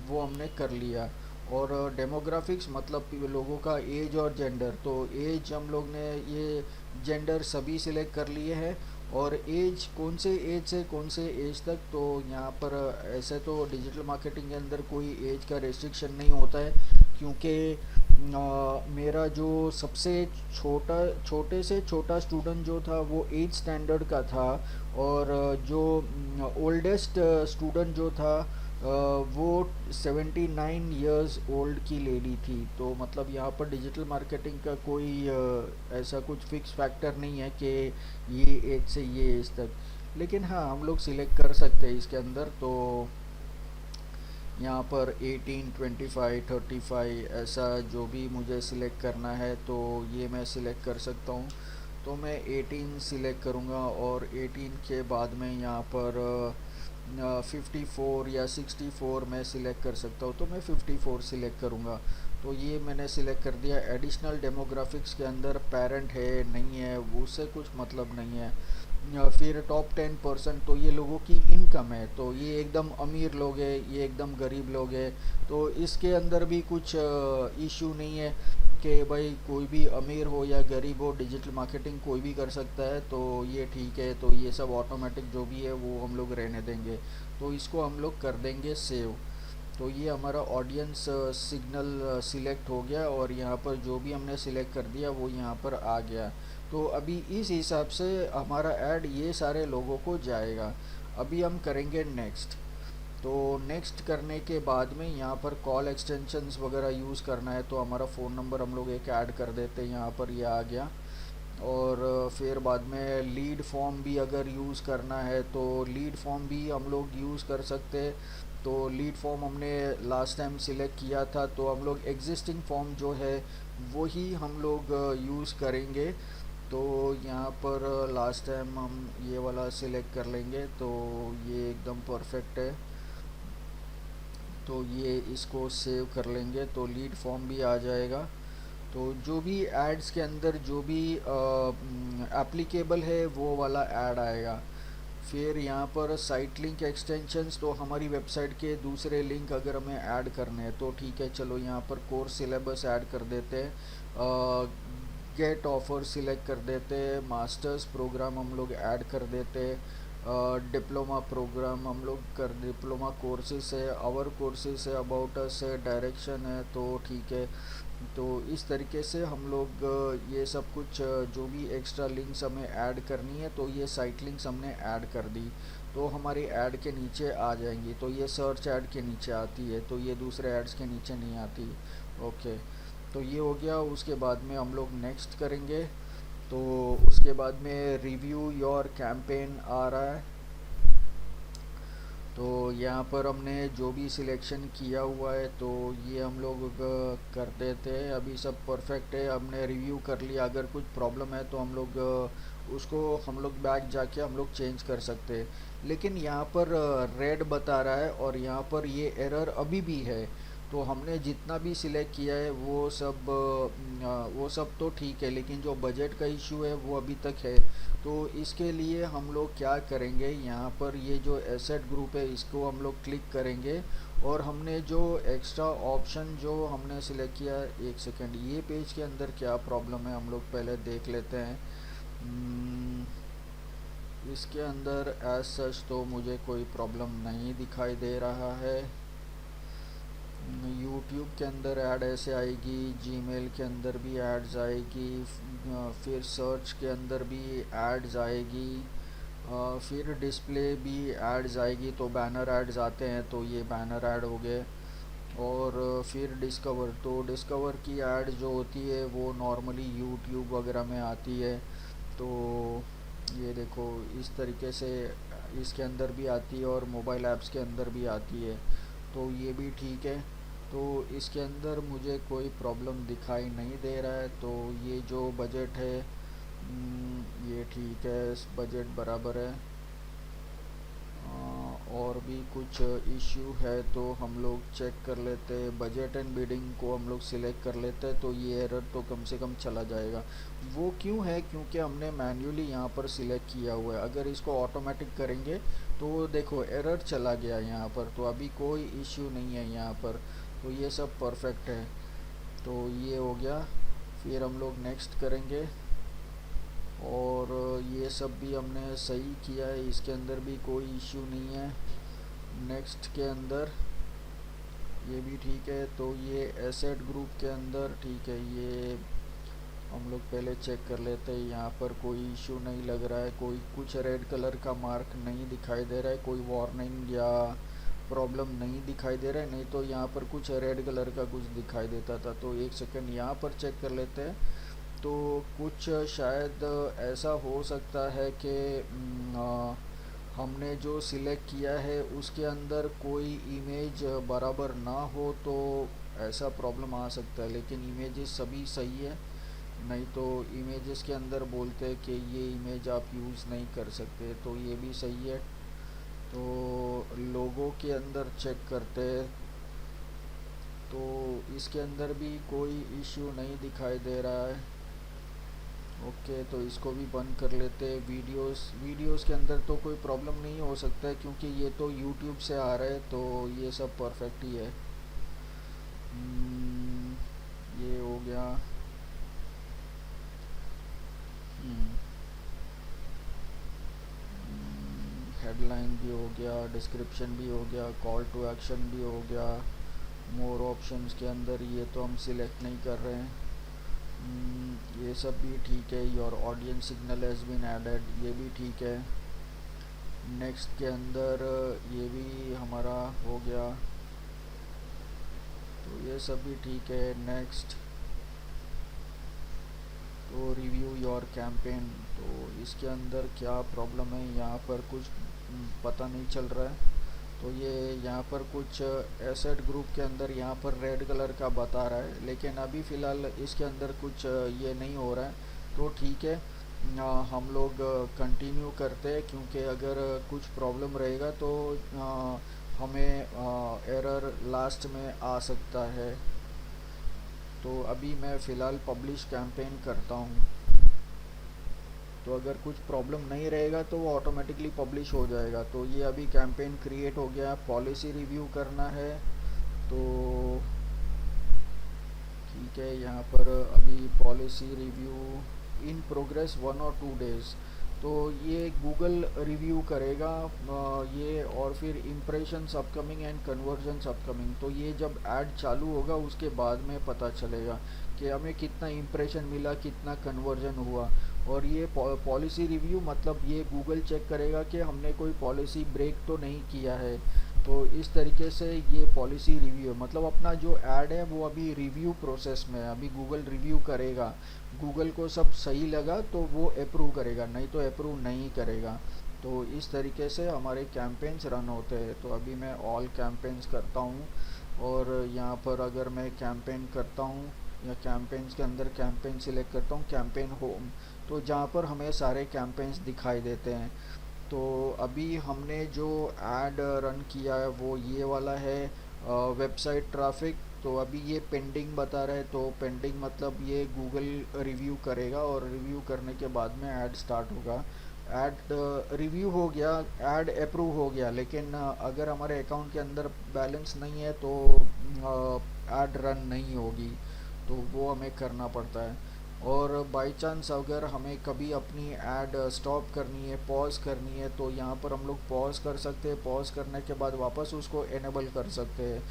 वो हमने कर लिया। और डेमोग्राफिक्स मतलब लोगों का एज और जेंडर, तो एज हम लोग ने ये जेंडर सभी सिलेक्ट कर लिए हैं। और एज, कौन से एज से कौन से एज तक, तो यहाँ पर ऐसे तो डिजिटल मार्केटिंग के अंदर कोई एज का रेस्ट्रिक्शन नहीं होता है, क्योंकि मेरा जो सबसे छोटे से छोटा स्टूडेंट जो था वो 8 स्टैंडर्ड का था। और जो ओल्डेस्ट स्टूडेंट जो था वो 79 इयर्स ओल्ड की लेडी थी। तो मतलब यहाँ पर डिजिटल मार्केटिंग का कोई ऐसा कुछ फिक्स फैक्टर नहीं है कि ये एज से ये एज तक। लेकिन हाँ, हम लोग सिलेक्ट कर सकते हैं इसके अंदर। तो यहाँ पर 18, 25, 35 ऐसा जो भी मुझे सिलेक्ट करना है तो ये मैं सिलेक्ट कर सकता हूँ। तो मैं 18 सिलेक्ट करूँगा, और 18 के बाद में यहाँ पर 54 या 64 मैं सिलेक्ट कर सकता हूँ, तो मैं 54 सिलेक्ट करूँगा। तो ये मैंने सिलेक्ट कर दिया। एडिशनल डेमोग्राफिक्स के अंदर पेरेंट है नहीं है, उससे कुछ मतलब नहीं है। फिर टॉप 10%, तो ये लोगों की इनकम है, तो ये एकदम अमीर लोग हैं, ये एकदम गरीब लोग हैं। तो इसके अंदर भी कुछ इशू नहीं है कि भाई कोई भी अमीर हो या गरीब हो, डिजिटल मार्केटिंग कोई भी कर सकता है, तो ये ठीक है। तो ये सब ऑटोमेटिक जो भी है वो हम लोग रहने देंगे। तो इसको हम लोग कर देंगे सेव। तो ये हमारा ऑडियंस सिग्नल सिलेक्ट हो गया, और यहाँ पर जो भी हमने सिलेक्ट कर दिया वो यहाँ पर आ गया। तो अभी इस हिसाब से हमारा ऐड ये सारे लोगों को जाएगा। अभी हम करेंगे नेक्स्ट। तो नेक्स्ट करने के बाद में यहाँ पर कॉल एक्सटेंशंस वगैरह यूज़ करना है, तो हमारा फ़ोन नंबर हम लोग एक ऐड कर देते हैं, यहाँ पर ये आ गया। और फिर बाद में लीड फॉर्म भी अगर यूज़ करना है तो लीड फॉर्म भी हम लोग यूज़ कर सकते हैं। तो लीड फॉर्म हमने लास्ट टाइम सिलेक्ट किया था, तो हम लोग एग्जिस्टिंग फॉर्म जो है वही हम लोग यूज़ करेंगे। तो यहाँ पर लास्ट टाइम हम ये वाला सिलेक्ट कर लेंगे, तो ये एकदम परफेक्ट है। तो ये इसको सेव कर लेंगे, तो लीड फॉर्म भी आ जाएगा। तो जो भी एड्स के अंदर जो भी एप्लीकेबल है वो वाला ऐड आएगा। फिर यहाँ पर साइट लिंक एक्सटेंशंस, तो हमारी वेबसाइट के दूसरे लिंक अगर हमें ऐड करने हैं तो ठीक है, चलो यहाँ पर कोर्स सिलेबस ऐड कर देते हैं, गेट ऑफर सिलेक्ट कर देते हैं, मास्टर्स प्रोग्राम हम लोग ऐड कर देते हैं, डिप्लोमा प्रोग्राम हम लोग कर, डिप्लोमा कोर्सेज है, आवर कोर्सेज है, अबाउट अस है, डायरेक्शन है, तो ठीक है। तो इस तरीके से हम लोग ये सब कुछ जो भी एक्स्ट्रा लिंक्स हमें ऐड करनी है, तो ये साइट लिंक्स हमने ऐड कर दी, तो हमारी ऐड के नीचे आ जाएंगी। तो ये सर्च ऐड के नीचे आती है, तो ये दूसरे ऐड्स के नीचे नहीं आती। ओके, तो ये हो गया। उसके बाद में हम लोग नेक्स्ट करेंगे। तो उसके बाद में रिव्यू योर कैंपेन आ रहा है। तो यहाँ पर हमने जो भी सिलेक्शन किया हुआ है तो ये हम लोग कर देते हैं। अभी सब परफेक्ट है, हमने रिव्यू कर लिया। अगर कुछ प्रॉब्लम है तो हम लोग उसको हम लोग बैक जाके हम लोग चेंज कर सकते हैं। लेकिन यहाँ पर रेड बता रहा है और यहाँ पर ये एरर अभी भी है। तो हमने जितना भी सिलेक्ट किया है वो सब तो ठीक है, लेकिन जो बजट का इशू है वो अभी तक है। तो इसके लिए हम लोग क्या करेंगे, यहाँ पर ये जो एसेट ग्रुप है इसको हम लोग क्लिक करेंगे और हमने जो एक्स्ट्रा ऑप्शन जो हमने सिलेक्ट किया, एक सेकेंड, ये पेज के अंदर क्या प्रॉब्लम है हम लोग पहले देख लेते हैं। इसके अंदर एज सच तो मुझे कोई प्रॉब्लम नहीं दिखाई दे रहा है। यूट्यूब के अंदर ऐड ऐसे आएगी, जीमेल के अंदर भी एड्स आएगी, फिर सर्च के अंदर भी एड्स आएगी, फिर डिस्प्ले भी एड्स आएगी। तो बैनर एड्स आते हैं, तो ये बैनर ऐड हो गए। और फिर डिस्कवर, तो डिस्कवर की ऐड जो होती है वो नॉर्मली यूट्यूब वगैरह में आती है। तो ये देखो इस तरीके से इसके अंदर भी आती है और मोबाइल ऐप्स के अंदर भी आती है। तो ये भी ठीक है। तो इसके अंदर मुझे कोई प्रॉब्लम दिखाई नहीं दे रहा है। तो ये जो बजट है ये ठीक है, बजट बराबर है। और भी कुछ इश्यू है तो हम लोग चेक कर लेते हैं। बजट एंड बिडिंग को हम लोग सिलेक्ट कर लेते हैं, तो ये एरर तो कम से कम चला जाएगा। वो क्यों है, क्योंकि हमने मैन्युअली यहाँ पर सिलेक्ट किया हुआ है। अगर इसको ऑटोमेटिक करेंगे तो देखो एरर चला गया यहाँ पर, तो अभी कोई इश्यू नहीं है यहाँ पर। तो ये सब परफेक्ट है। तो ये हो गया। फिर हम लोग नेक्स्ट करेंगे और ये सब भी हमने सही किया है, इसके अंदर भी कोई इश्यू नहीं है। नेक्स्ट के अंदर ये भी ठीक है। तो ये एसेट ग्रुप के अंदर ठीक है, ये हम लोग पहले चेक कर लेते हैं। यहाँ पर कोई इशू नहीं लग रहा है, कोई कुछ रेड कलर का मार्क नहीं दिखाई दे रहा है, कोई वार्निंग या प्रॉब्लम नहीं दिखाई दे रहा है। नहीं तो यहाँ पर कुछ रेड कलर का कुछ दिखाई देता था। तो एक सेकंड यहाँ पर चेक कर लेते हैं। तो कुछ शायद ऐसा हो सकता है कि हमने जो सिलेक्ट किया है उसके अंदर कोई इमेज बराबर ना हो, तो ऐसा प्रॉब्लम आ सकता है। लेकिन इमेजेस सभी सही है, नहीं तो इमेजेस के अंदर बोलते हैं कि ये इमेज आप यूज़ नहीं कर सकते, तो ये भी सही है। तो लोगों के अंदर चेक करते हैं, तो इसके अंदर भी कोई इश्यू नहीं दिखाई दे रहा है। ओके, तो इसको भी बंद कर लेते हैं। वीडियोस के अंदर तो कोई प्रॉब्लम नहीं हो सकता है, क्योंकि ये तो यूट्यूब से आ रहा है, तो ये सब परफेक्ट ही है। ये हो गया। हेडलाइन भी हो गया, डिस्क्रिप्शन भी हो गया, कॉल टू एक्शन भी हो गया। मोर ऑप्शंस के अंदर ये तो हम सिलेक्ट नहीं कर रहे हैं। ये सब भी ठीक है। Your audience signal has been added, ये भी ठीक है। नेक्स्ट के अंदर ये भी हमारा हो गया, तो ये सब भी ठीक है। नेक्स्ट, तो रिव्यू योर कैंपेन, तो इसके अंदर क्या प्रॉब्लम है, यहाँ पर कुछ पता नहीं चल रहा है। तो ये यहाँ पर कुछ एसेट ग्रुप के अंदर यहाँ पर रेड कलर का बता रहा है, लेकिन अभी फ़िलहाल इसके अंदर कुछ ये नहीं हो रहा है। तो ठीक है, हम लोग कंटिन्यू करते हैं, क्योंकि अगर कुछ प्रॉब्लम रहेगा तो हमें एरर लास्ट में आ सकता है। तो अभी मैं फ़िलहाल पब्लिश कैंपेन करता हूँ, तो अगर कुछ प्रॉब्लम नहीं रहेगा तो वो ऑटोमेटिकली पब्लिश हो जाएगा। तो ये अभी कैंपेन क्रिएट हो गया। पॉलिसी रिव्यू करना है, तो ठीक है, यहाँ पर अभी पॉलिसी रिव्यू इन प्रोग्रेस 1 और 2 डेज़। तो ये गूगल रिव्यू करेगा ये, और फिर impressions upcoming and convergence upcoming. तो ये जब ऐड चालू होगा उसके बाद में पता चलेगा कि हमें कितना इम्प्रेशन मिला, कितना कन्वर्जन हुआ। और ये पॉलिसी रिव्यू मतलब ये गूगल चेक करेगा कि हमने कोई पॉलिसी ब्रेक तो नहीं किया है। तो इस तरीके से ये पॉलिसी रिव्यू है, मतलब अपना जो ऐड है वो अभी रिव्यू प्रोसेस में है, अभी गूगल रिव्यू करेगा। गूगल को सब सही लगा तो वो अप्रूव करेगा, नहीं तो अप्रूव नहीं करेगा। तो इस तरीके से हमारे कैंपेन्स रन होते हैं। तो अभी मैं ऑल कैंपेन्स करता हूँ, और यहाँ पर अगर मैं कैंपेन करता हूँ या कैंपेन्स के अंदर कैंपेन सिलेक्ट करता हूँ, कैंपेन होम, तो जहाँ पर हमें सारे कैंपेन्स दिखाई देते हैं। तो अभी हमने जो ऐड रन किया है वो ये वाला है, वेबसाइट ट्रैफिक। तो अभी ये पेंडिंग बता रहा है, तो पेंडिंग मतलब ये गूगल रिव्यू करेगा, और रिव्यू करने के बाद में ऐड स्टार्ट होगा। ऐड रिव्यू हो गया, ऐड अप्रूव हो गया, लेकिन अगर हमारे अकाउंट के अंदर बैलेंस नहीं है तो ऐड रन नहीं होगी। तो वो हमें करना पड़ता है। और बाय चांस अगर हमें कभी अपनी ऐड स्टॉप करनी है, पॉज करनी है, तो यहाँ पर हम लोग पॉज कर सकते हैं। पॉज करने के बाद वापस उसको एनेबल कर सकते हैं।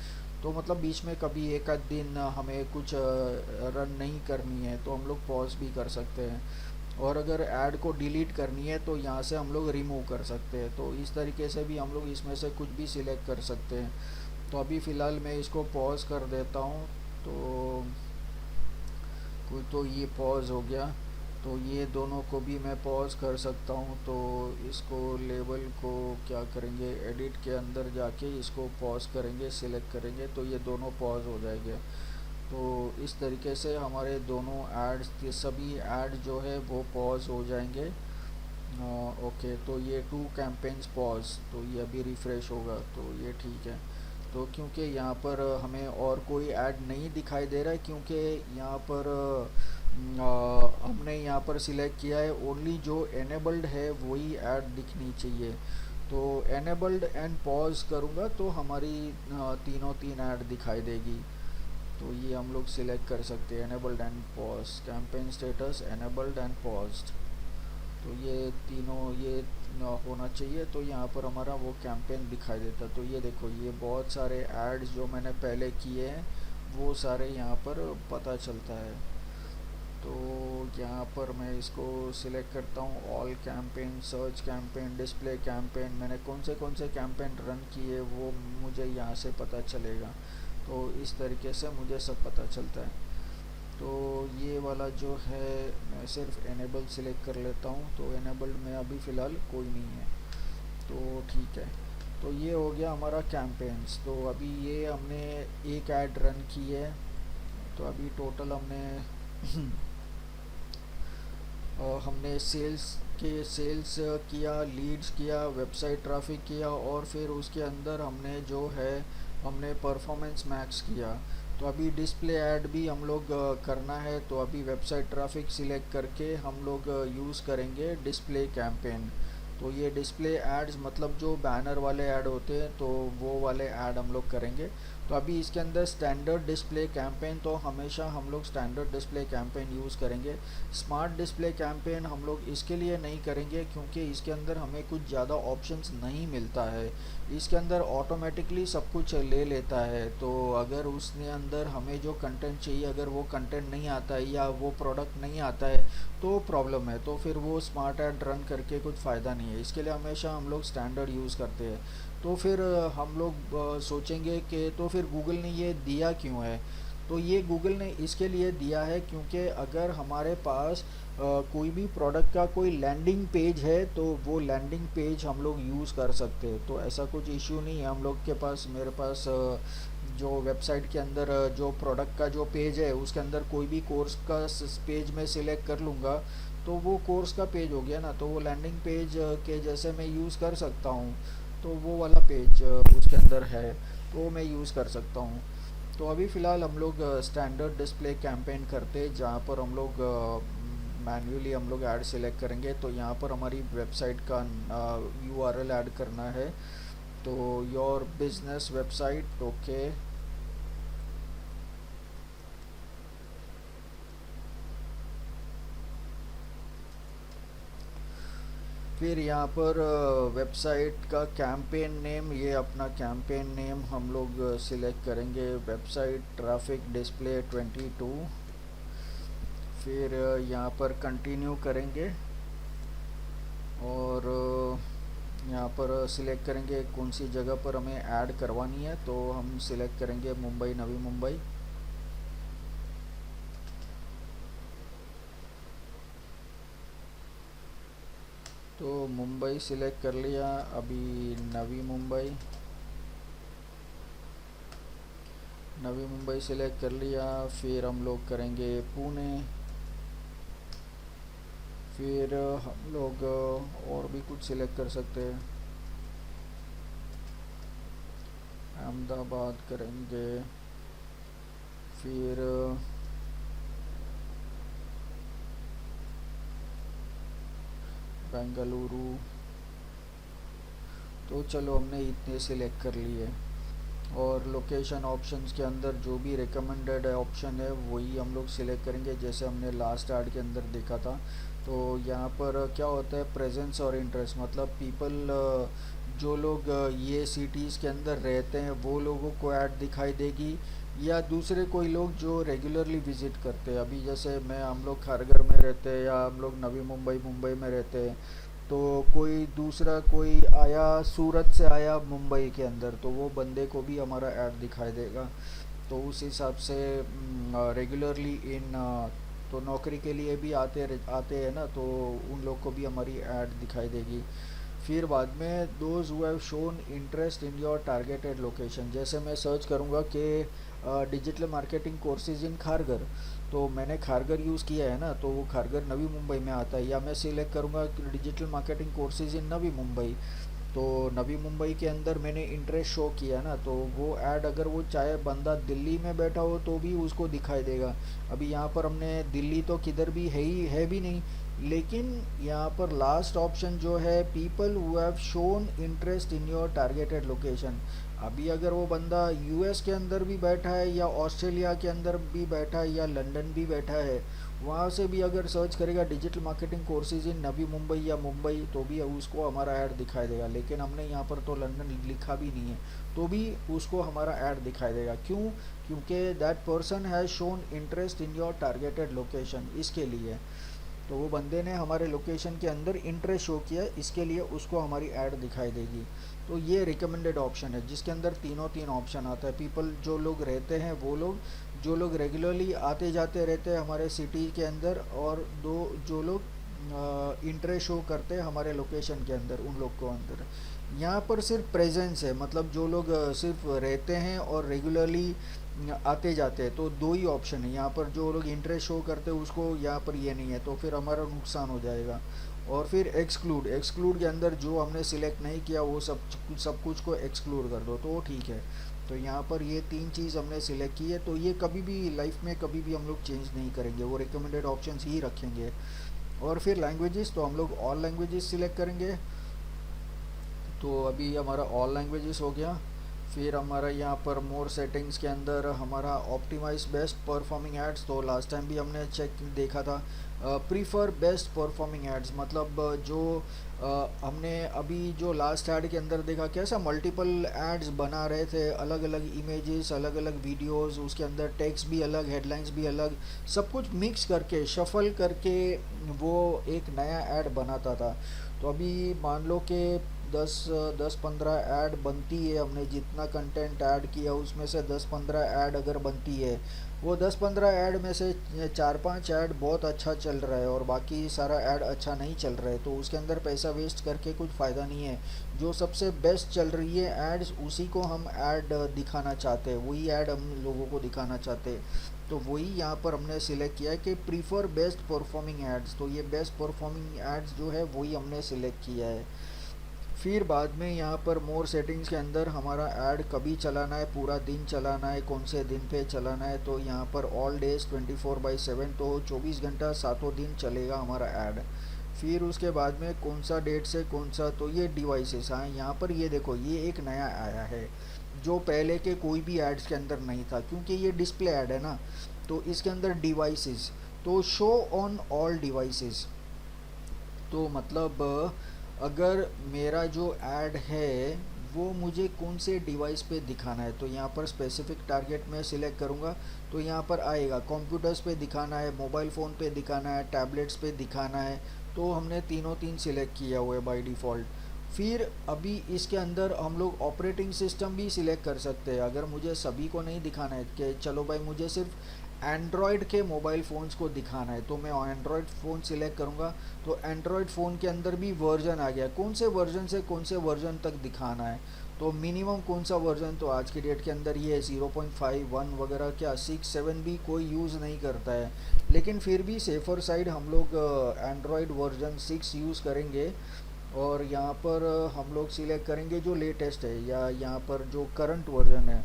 तो मतलब बीच में कभी एक आध दिन हमें कुछ रन नहीं करनी है तो हम लोग पॉज भी कर सकते हैं। और अगर ऐड को डिलीट करनी है तो यहाँ से हम लोग रिमूव कर सकते हैं। तो इस तरीके से भी हम लोग इसमें से कुछ भी सिलेक्ट कर सकते हैं। तो अभी फ़िलहाल मैं इसको पॉज कर देता हूँ। तो ये पॉज हो गया। तो ये दोनों को भी मैं पॉज कर सकता हूँ। तो इसको लेबल को क्या करेंगे, एडिट के अंदर जाके इसको पॉज करेंगे, सिलेक्ट करेंगे, तो ये दोनों पॉज हो जाएंगे। तो इस तरीके से हमारे दोनों एड्स, सभी ऐड जो है वो पॉज हो जाएंगे। ओके, तो ये 2 कैंपेन्स पॉज, तो ये अभी रिफ़्रेश होगा, तो ये ठीक है। तो क्योंकि यहाँ पर हमें और कोई ऐड नहीं दिखाई दे रहा है, क्योंकि यहाँ पर हमने यहाँ पर सिलेक्ट किया है ओनली जो एनेबल्ड है वही ऐड दिखनी चाहिए। तो एनेबल्ड एंड पॉज करूँगा तो हमारी तीनों तीन ऐड दिखाई देगी। तो ये हम लोग सिलेक्ट कर सकते हैं, enabled and pause, campaign status enabled and paused. तो ये तीनों ये होना चाहिए। तो यहाँ पर हमारा वो कैंपेन दिखाई देता। तो ये देखो, ये बहुत सारे एड्स जो मैंने पहले किए हैं वो सारे यहाँ पर पता चलता है। तो यहाँ पर मैं इसको सिलेक्ट करता हूँ, all campaign, search campaign, display campaign, मैंने कौन से कैंपेन रन किए वो मुझे यहाँ से पता चलेगा। तो इस तरीके से मुझे सब पता चलता है। तो ये वाला जो है मैं सिर्फ एनेबल सिलेक्ट कर लेता हूँ। तो एनेबल्ड में अभी फ़िलहाल कोई नहीं है, तो ठीक है। तो ये हो गया हमारा कैंपेन्स। तो अभी ये हमने एक ऐड रन की है। तो अभी टोटल हमने सेल्स किया, लीड्स किया, वेबसाइट ट्रैफिक किया, और फिर उसके अंदर हमने जो है हमने परफॉर्मेंस मैक्स किया। तो अभी डिस्प्ले ऐड भी हम लोग करना है। तो अभी वेबसाइट ट्रैफिक सिलेक्ट करके हम लोग यूज़ करेंगे डिस्प्ले कैंपेन। तो ये डिस्प्ले एड्स मतलब जो बैनर वाले ऐड होते हैं तो वो वाले ऐड हम लोग करेंगे। तो अभी इसके अंदर स्टैंडर्ड डिस्प्ले कैंपेन, तो हमेशा हम लोग स्टैंडर्ड डिस्प्ले कैंपेन यूज़ करेंगे। स्मार्ट डिस्प्ले कैंपेन हम लोग इसके लिए नहीं करेंगे क्योंकि इसके अंदर हमें कुछ ज़्यादा ऑप्शंस नहीं मिलता है। इसके अंदर ऑटोमेटिकली सब कुछ ले लेता है। तो अगर उसने अंदर हमें जो कंटेंट चाहिए, अगर वो कंटेंट नहीं आता है या वो प्रोडक्ट नहीं आता है तो प्रॉब्लम है। तो फिर वो स्मार्ट ऐड रन करके कुछ फ़ायदा नहीं है। इसके लिए हमेशा हम लोग स्टैंडर्ड यूज़ करते हैं। तो फिर हम लोग सोचेंगे कि तो फिर गूगल ने ये दिया क्यों है। तो ये गूगल ने इसके लिए दिया है क्योंकि अगर हमारे पास कोई भी प्रोडक्ट का कोई लैंडिंग पेज है तो वो लैंडिंग पेज हम लोग यूज़ कर सकते हैं। तो ऐसा कुछ इश्यू नहीं है हम लोग के पास। मेरे पास जो वेबसाइट के अंदर जो प्रोडक्ट का जो पेज है उसके अंदर कोई भी कोर्स का पेज में सिलेक्ट कर लूँगा तो वो कोर्स का पेज हो गया ना। तो वो लैंडिंग पेज के जैसे मैं यूज़ कर सकता हूँ। तो वो वाला पेज उसके अंदर है तो मैं यूज़ कर सकता हूँ। तो अभी फ़िलहाल हम लोग स्टैंडर्ड डिस्प्ले कैंपेन करते जहाँ पर हम लोग मैन्युअली हम लोग ऐड सिलेक्ट करेंगे। तो यहाँ पर हमारी वेबसाइट का यूआरएल ऐड करना है। तो योर बिजनेस वेबसाइट, ओके। फिर यहाँ पर वेबसाइट का कैंपेन नेम, ये अपना कैंपेन नेम हम लोग सिलेक्ट करेंगे, वेबसाइट ट्रैफिक डिस्प्ले 22। फिर यहाँ पर कंटिन्यू करेंगे और यहाँ पर सिलेक्ट करेंगे कौन सी जगह पर हमें ऐड करवानी है, तो हम सिलेक्ट करेंगे मुंबई, नवी मुंबई। तो मुंबई सिलेक्ट कर लिया, अभी नवी मुंबई, नवी मुंबई सिलेक्ट कर लिया। फिर हम लोग करेंगे पुणे। फिर हम लोग और भी कुछ सिलेक्ट कर सकते हैं, अहमदाबाद करेंगे। फिर बेंगलुरु। तो चलो हमने इतने सिलेक्ट कर लिए और लोकेशन ऑप्शंस के अंदर जो भी रिकमेंडेड ऑप्शन है वही हम लोग सिलेक्ट करेंगे, जैसे हमने लास्ट ऐड के अंदर देखा था। तो यहाँ पर क्या होता है, प्रेजेंस और इंटरेस्ट, मतलब पीपल जो लोग ये सिटीज़ के अंदर रहते हैं वो लोगों को ऐड दिखाई देगी, या दूसरे कोई लोग जो रेगुलरली विज़िट करते हैं। अभी जैसे हम लोग खारगर में रहते हैं या हम लोग नवी मुंबई मुंबई में रहते हैं, तो कोई दूसरा कोई आया सूरत से आया मुंबई के अंदर, तो वो बंदे को भी हमारा ऐड दिखाई देगा। तो उस हिसाब से रेगुलरली इन तो नौकरी के लिए भी आते हैं ना, तो उन लोग को भी हमारी ऐड दिखाई देगी। फिर बाद में those who have shown interest in your targeted location, जैसे मैं सर्च करूँगा कि digital marketing courses in Kharghar, तो मैंने खारगर यूज़ किया है ना, तो वो खारगर नवी मुंबई में आता है। या मैं सिलेक्ट करूँगा digital marketing courses in Navi Mumbai, तो नवी मुंबई के अंदर मैंने इंटरेस्ट शो किया ना, तो वो ऐड अगर वो चाहे बंदा दिल्ली में बैठा हो तो भी उसको दिखाई देगा। अभी यहाँ पर हमने दिल्ली तो किधर भी है भी नहीं, लेकिन यहाँ पर लास्ट ऑप्शन जो है people who have shown interest in your targeted location, अभी अगर वो बंदा यूएस के अंदर भी बैठा है या ऑस्ट्रेलिया के अंदर भी बैठा है या लंदन भी बैठा है, वहाँ से भी अगर सर्च करेगा digital marketing courses in Navi Mumbai या मुंबई, तो भी उसको हमारा ऐड दिखाई देगा। लेकिन हमने यहाँ पर तो लंदन लिखा भी नहीं है, तो भी उसको हमारा ऐड दिखाई देगा। क्यों? क्योंकि that person has shown interest in your targeted location, इसके लिए। तो वो बंदे ने हमारे लोकेशन के अंदर इंटरेस्ट शो किया, इसके लिए उसको हमारी ऐड दिखाई देगी। तो ये रिकमेंडेड ऑप्शन है जिसके अंदर तीन ऑप्शन आता है। पीपल जो लोग रहते हैं वो लोग, जो लोग रेगुलरली आते जाते रहते हैं हमारे सिटी के अंदर, और दो जो लोग इंटरेस्ट शो करते हैं हमारे लोकेशन के अंदर, उन लोग को अंदर। यहाँ पर सिर्फ प्रेजेंस है, मतलब जो लोग सिर्फ रहते हैं और रेगुलरली आते जाते हैं, तो दो ही ऑप्शन है यहाँ पर। जो लोग इंटरेस्ट शो करते हैं उसको यहाँ पर ये नहीं है, तो फिर हमारा नुकसान हो जाएगा। और फिर एक्सक्लूड के अंदर जो हमने सिलेक्ट नहीं किया वो सब कुछ को एक्सक्लूड कर दो, तो वो ठीक है। तो यहाँ पर ये तीन चीज़ हमने सिलेक्ट की है, तो ये कभी भी लाइफ में कभी भी हम लोग चेंज नहीं करेंगे, वो रिकमेंडेड ऑप्शंस ही रखेंगे। और फिर लैंग्वेजेस, तो हम लोग ऑल लैंग्वेजेस सिलेक्ट करेंगे। तो अभी हमारा ऑल लैंग्वेजेस हो गया। फिर हमारा यहाँ पर मोर सेटिंग्स के अंदर हमारा ऑप्टिमाइज बेस्ट परफॉर्मिंग एड्स, तो लास्ट टाइम भी हमने चेक देखा था। प्रीफर बेस्ट परफॉर्मिंग एड्स, मतलब जो हमने अभी जो लास्ट ऐड के अंदर देखा कैसा मल्टीपल एड्स बना रहे थे, अलग अलग इमेजेस, अलग अलग वीडियोस, उसके अंदर टेक्स्ट भी अलग, हेडलाइंस भी अलग, सब कुछ मिक्स करके शफल करके वो एक नया ऐड बनाता था। तो अभी मान लो कि 10-15 ऐड बनती है, हमने जितना कंटेंट ऐड किया उसमें से 10-15 ऐड अगर बनती है, वो 10-15 ऐड में से 4-5 ऐड बहुत अच्छा चल रहा है और बाकी सारा ऐड अच्छा नहीं चल रहा है, तो उसके अंदर पैसा वेस्ट करके कुछ फ़ायदा नहीं है। जो सबसे बेस्ट चल रही है एड्स, उसी को हम ऐड दिखाना चाहते हैं, वही ऐड हम लोगों को दिखाना चाहते हैं। तो वही यहाँ पर हमने सिलेक्ट किया है कि प्रीफर बेस्ट परफॉर्मिंग एड्स, तो ये बेस्ट परफॉर्मिंग एड्स जो है वही हमने सिलेक्ट किया है। फिर बाद में यहाँ पर मोर सेटिंग्स के अंदर हमारा ऐड कभी चलाना है, पूरा दिन चलाना है, कौन से दिन पे चलाना है, तो यहाँ पर ऑल डेज 24/7, तो 24 घंटा 7 दिन चलेगा हमारा ऐड। फिर उसके बाद में कौन सा डेट से कौन सा, तो ये डिवाइसेस। हाँ, यहाँ पर ये देखो, ये एक नया आया है जो पहले के कोई भी एड्स के अंदर नहीं था, क्योंकि ये डिस्प्ले ऐड है ना, तो इसके अंदर डिवाइसेस, तो शो ऑन ऑल डिवाइसेस, तो मतलब अगर मेरा जो ऐड है वो मुझे कौन से डिवाइस पे दिखाना है, तो यहाँ पर स्पेसिफिक टारगेट में सिलेक्ट करूँगा तो यहाँ पर आएगा कंप्यूटर्स पे दिखाना है, मोबाइल फ़ोन पे दिखाना है, टैबलेट्स पे दिखाना है। तो हमने तीनों तीन सिलेक्ट किया हुआ है बाय डिफ़ॉल्ट। फिर अभी इसके अंदर हम लोग ऑपरेटिंग सिस्टम भी सिलेक्ट कर सकते हैं। अगर मुझे सभी को नहीं दिखाना है कि चलो भाई मुझे सिर्फ एंड्रॉयड के मोबाइल फ़ोन्स को दिखाना है, तो मैं एंड्रॉयड फ़ोन सिलेक्ट करूँगा। तो एंड्रॉयड फ़ोन के अंदर भी वर्जन आ गया, कौन से वर्जन से कौन से वर्जन तक दिखाना है। तो मिनिमम कौन सा वर्जन, तो आज की डेट के अंदर ये है 0.51 वगैरह, क्या 6 7 भी कोई यूज़ नहीं करता है। लेकिन फिर भी सेफ़र साइड हम लोग एंड्रॉयड वर्जन 6 यूज़ करेंगे। और यहाँ पर हम लोग सिलेक्ट करेंगे जो लेटेस्ट है, या यहाँ पर जो करंट वर्जन है,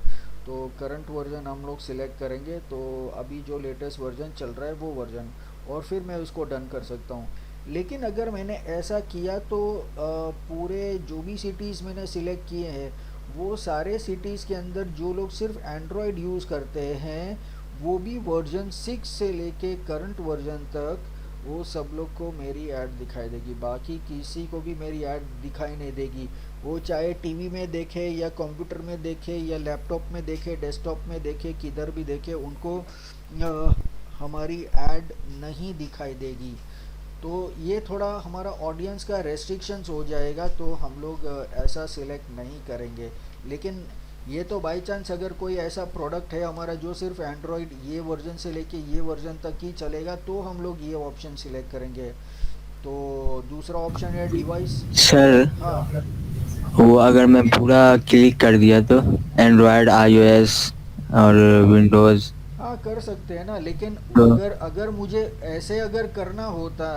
तो करंट वर्जन हम लोग सिलेक्ट करेंगे। तो अभी जो लेटेस्ट वर्जन चल रहा है वो वर्जन, और फिर मैं उसको डन कर सकता हूँ। लेकिन अगर मैंने ऐसा किया तो पूरे जो भी सिटीज़ मैंने सिलेक्ट किए हैं वो सारे सिटीज़ के अंदर जो लोग सिर्फ एंड्रॉयड यूज़ करते हैं वो भी वर्जन 6 से लेके करंट वर्जन तक वो सब लोग को मेरी ऐड दिखाई देगी। बाकी किसी को भी मेरी ऐड दिखाई नहीं देगी, वो चाहे टीवी में देखे या कंप्यूटर में देखे या लैपटॉप में देखे, डेस्कटॉप में देखे, किधर भी देखे, उनको हमारी ऐड नहीं दिखाई देगी। तो ये थोड़ा हमारा ऑडियंस का रेस्ट्रिक्शंस हो जाएगा, तो हम लोग ऐसा सिलेक्ट नहीं करेंगे। लेकिन ये तो बाई चांस अगर कोई ऐसा प्रोडक्ट है हमारा जो सिर्फ एंड्रॉयड ये वर्जन से लेके ये वर्जन तक ही चलेगा, तो हम लोग ये ऑप्शन सिलेक्ट करेंगे। तो दूसरा ऑप्शन है डिवाइस। सर हाँ वो अगर मैं पूरा क्लिक कर दिया तो एंड्रॉयड आईओएस और विंडोज़ हाँ कर सकते हैं ना, लेकिन तो अगर अगर मुझे ऐसे अगर करना होता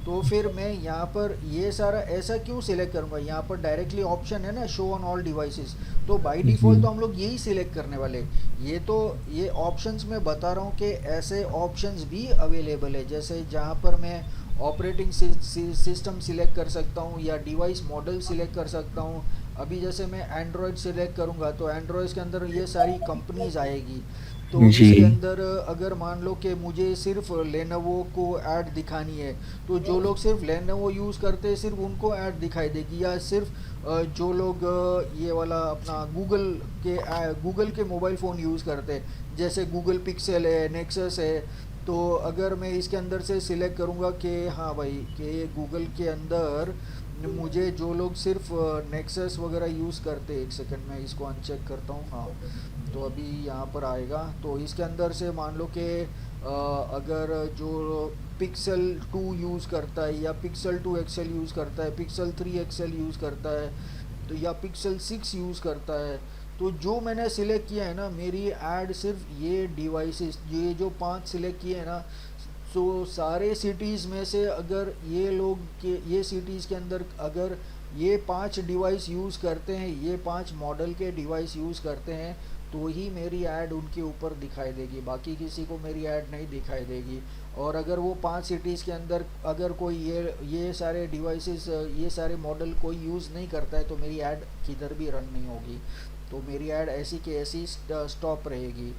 तो फिर मैं यहाँ पर ये सारा ऐसा क्यों सिलेक्ट करूँगा। यहाँ पर डायरेक्टली ऑप्शन है ना शो ऑन ऑल डिवाइसेस, तो बाय जी डिफ़ॉल्ट तो हम लोग यही सिलेक्ट करने वाले। ये तो ये ऑप्शंस मैं बता रहा हूँ कि ऐसे ऑप्शंस भी अवेलेबल है, जैसे जहाँ पर मैं ऑपरेटिंग सिस्टम सिलेक्ट कर सकता हूँ या डिवाइस मॉडल सिलेक्ट कर सकता हूँ। अभी जैसे मैं एंड्रॉयड सिलेक्ट करूँगा तो एंड्रॉयड के अंदर ये सारी कंपनीज आएगी। तो जी इसके अंदर अगर मान लो कि मुझे सिर्फ लेनोवो को ऐड दिखानी है, तो जो लोग सिर्फ लेनोवो यूज़ करते हैं सिर्फ उनको ऐड दिखाई देगी, या सिर्फ जो लोग ये वाला अपना गूगल के मोबाइल फ़ोन यूज़ करते हैं, जैसे गूगल पिक्सल है, नेक्सस है। तो अगर मैं इसके अंदर से सिलेक्ट करूँगा कि हाँ भाई कि गूगल के अंदर मुझे जो लोग सिर्फ नेक्सस वगैरह यूज़ करते हैं, एक सेकंड में इसको अनचेक करता हूँ। हाँ तो अभी यहाँ पर आएगा, तो इसके अंदर से मान लो कि अगर जो पिक्सल 2 यूज़ करता है या पिक्सल 2 एक्सेल यूज़ करता है, पिक्सल 3 एक्सेल यूज़ करता है, तो या पिक्सल 6 यूज़ करता है, तो जो मैंने सिलेक्ट किया है ना मेरी ऐड सिर्फ ये डिवाइसेस, ये जो 5 सिलेक्ट किए हैं ना, सो सारे सिटीज़ में से अगर ये लोग के ये सिटीज़ के अंदर अगर ये 5 डिवाइस यूज़ करते हैं, ये 5 मॉडल के डिवाइस यूज़ करते हैं, तो ही मेरी ऐड उनके ऊपर दिखाई देगी, बाकी किसी को मेरी ऐड नहीं दिखाई देगी। और अगर वो 5 सिटीज़ के अंदर अगर कोई ये सारे डिवाइसेस ये सारे मॉडल कोई यूज़ नहीं करता है, तो मेरी ऐड किधर भी रन नहीं होगी, तो मेरी ऐड ऐसी की ऐसी स्टॉप रहेगी।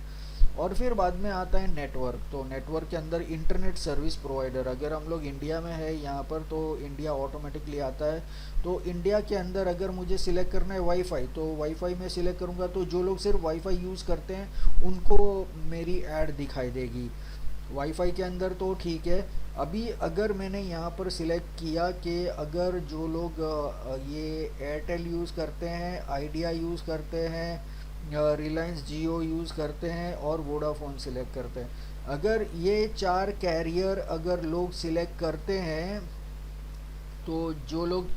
और फिर बाद में आता है नेटवर्क। तो नेटवर्क के अंदर इंटरनेट सर्विस प्रोवाइडर, अगर हम लोग इंडिया में है यहाँ पर तो इंडिया ऑटोमेटिकली आता है। तो इंडिया के अंदर अगर मुझे सिलेक्ट करना है वाईफाई, तो वाईफाई में सिलेक्ट करूँगा, तो जो लोग सिर्फ वाईफाई यूज़ करते हैं उनको मेरी ऐड दिखाई देगी वाईफाई के अंदर। तो ठीक है। अभी अगर मैंने यहाँ पर सिलेक्ट किया कि अगर जो लोग ये एयरटेल यूज़ करते हैं, आइडिया यूज़ करते हैं, रिलायंस जियो यूज़ करते हैं और वोडाफोन सिलेक्ट करते हैं, अगर ये 4 कैरियर अगर लोग सिलेक्ट करते हैं, तो जो लोग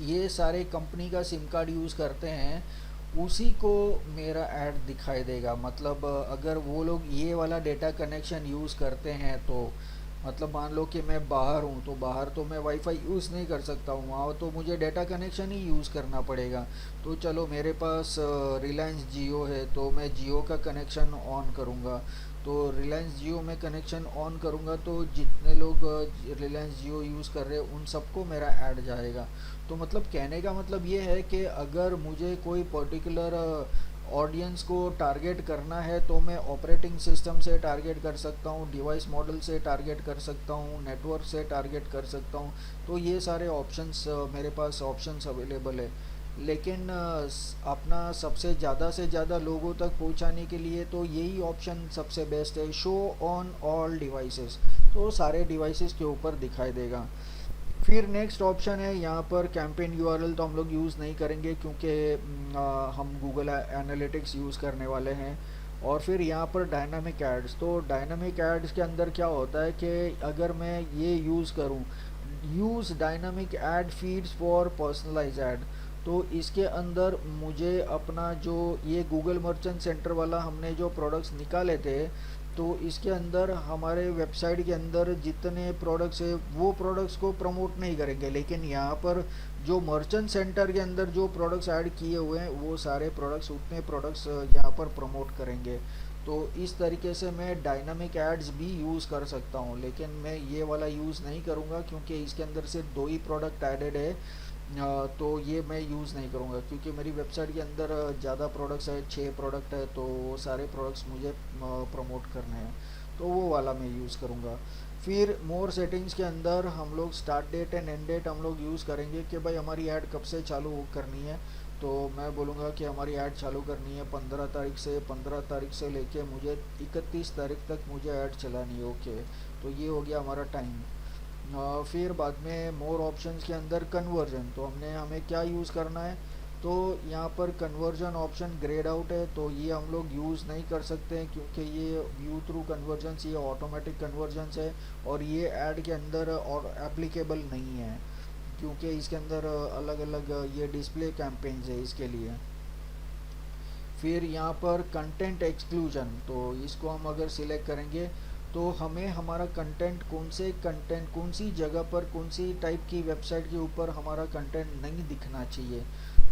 ये सारे कंपनी का सिम कार्ड यूज़ करते हैं उसी को मेरा ऐड दिखाई देगा। मतलब अगर वो लोग ये वाला डेटा कनेक्शन यूज़ करते हैं, तो मतलब मान लो कि मैं बाहर हूँ, तो बाहर तो मैं वाईफाई यूज़ नहीं कर सकता हूँ, वहाँ तो मुझे डेटा कनेक्शन ही यूज़ करना पड़ेगा। तो चलो मेरे पास रिलायंस जियो है, तो मैं जियो का कनेक्शन ऑन करूँगा। तो रिलायंस जियो में कनेक्शन ऑन करूँगा, तो जितने लोग रिलायंस जियो यूज़ कर रहे हैं उन सबको मेरा ऐड जाएगा। तो मतलब कहने का मतलब ये है कि अगर मुझे कोई पर्टिकुलर ऑडियंस को टारगेट करना है तो मैं ऑपरेटिंग सिस्टम से टारगेट कर सकता हूँ, डिवाइस मॉडल से टारगेट कर सकता हूँ, नेटवर्क से टारगेट कर सकता हूँ। तो ये सारे ऑप्शंस मेरे पास ऑप्शंस अवेलेबल है। लेकिन अपना सबसे ज़्यादा से ज़्यादा लोगों तक पहुंचाने के लिए तो यही ऑप्शन सबसे बेस्ट है, शो ऑन ऑल डिवाइसेस। तो सारे डिवाइसेस के ऊपर दिखाई देगा। फिर नेक्स्ट ऑप्शन है यहाँ पर कैंपेन यूआरएल, तो हम लोग यूज़ नहीं करेंगे क्योंकि हम गूगल एनालिटिक्स यूज़ करने वाले हैं। और फिर यहाँ पर डायनामिक एड्स, तो डायनामिक एड्स के अंदर क्या होता है कि अगर मैं ये यूज़ करूँ, use dynamic ad feeds for personalise ad, तो इसके अंदर मुझे अपना जो ये गूगल मर्चेंट सेंटर वाला हमने जो प्रोडक्ट्स निकाले थे, तो इसके अंदर हमारे वेबसाइट के अंदर जितने प्रोडक्ट्स है वो प्रोडक्ट्स को प्रमोट नहीं करेंगे, लेकिन यहाँ पर जो मर्चेंट सेंटर के अंदर जो प्रोडक्ट्स ऐड किए हुए हैं वो सारे प्रोडक्ट्स, उतने प्रोडक्ट्स यहाँ पर प्रमोट करेंगे। तो इस तरीके से मैं डायनामिक एड्स भी यूज़ कर सकता हूँ, लेकिन मैं ये वाला यूज़ नहीं करूँगा क्योंकि इसके अंदर सिर्फ 2 ही प्रोडक्ट एडेड है। तो ये मैं यूज़ नहीं करूँगा क्योंकि मेरी वेबसाइट के अंदर ज़्यादा प्रोडक्ट्स है, 6 प्रोडक्ट है, तो वो सारे प्रोडक्ट्स मुझे प्रमोट करने हैं, तो वो वाला मैं यूज़ करूँगा। फिर मोर सेटिंग्स के अंदर हम लोग start date and end date हम लोग यूज़ करेंगे कि भाई हमारी ऐड कब से चालू करनी है। तो मैं बोलूँगा कि हमारी ऐड चालू करनी है 15 तारीख से, 15 तारीख से लेके मुझे 31 तारीख तक मुझे ऐड चलानी है। ओके, तो ये हो गया हमारा टाइम। फिर बाद में मोर ऑप्शंस के अंदर कन्वर्जन, तो हमें क्या यूज़ करना है, तो यहाँ पर कन्वर्जन ऑप्शन ग्रेड आउट है, तो ये हम लोग यूज़ नहीं कर सकते हैं क्योंकि ये व्यू थ्रू कन्वर्जन्स, ये ऑटोमेटिक कन्वर्जन्स है और ये ऐड के अंदर और एप्लीकेबल नहीं है क्योंकि इसके अंदर अलग अलग ये डिस्प्ले कैंपेन्स है इसके लिए। फिर यहाँ पर कंटेंट एक्सक्लूजन, तो इसको हम अगर सिलेक्ट करेंगे तो हमें हमारा कंटेंट कौन सी जगह पर, कौन सी टाइप की वेबसाइट के ऊपर हमारा कंटेंट नहीं दिखना चाहिए।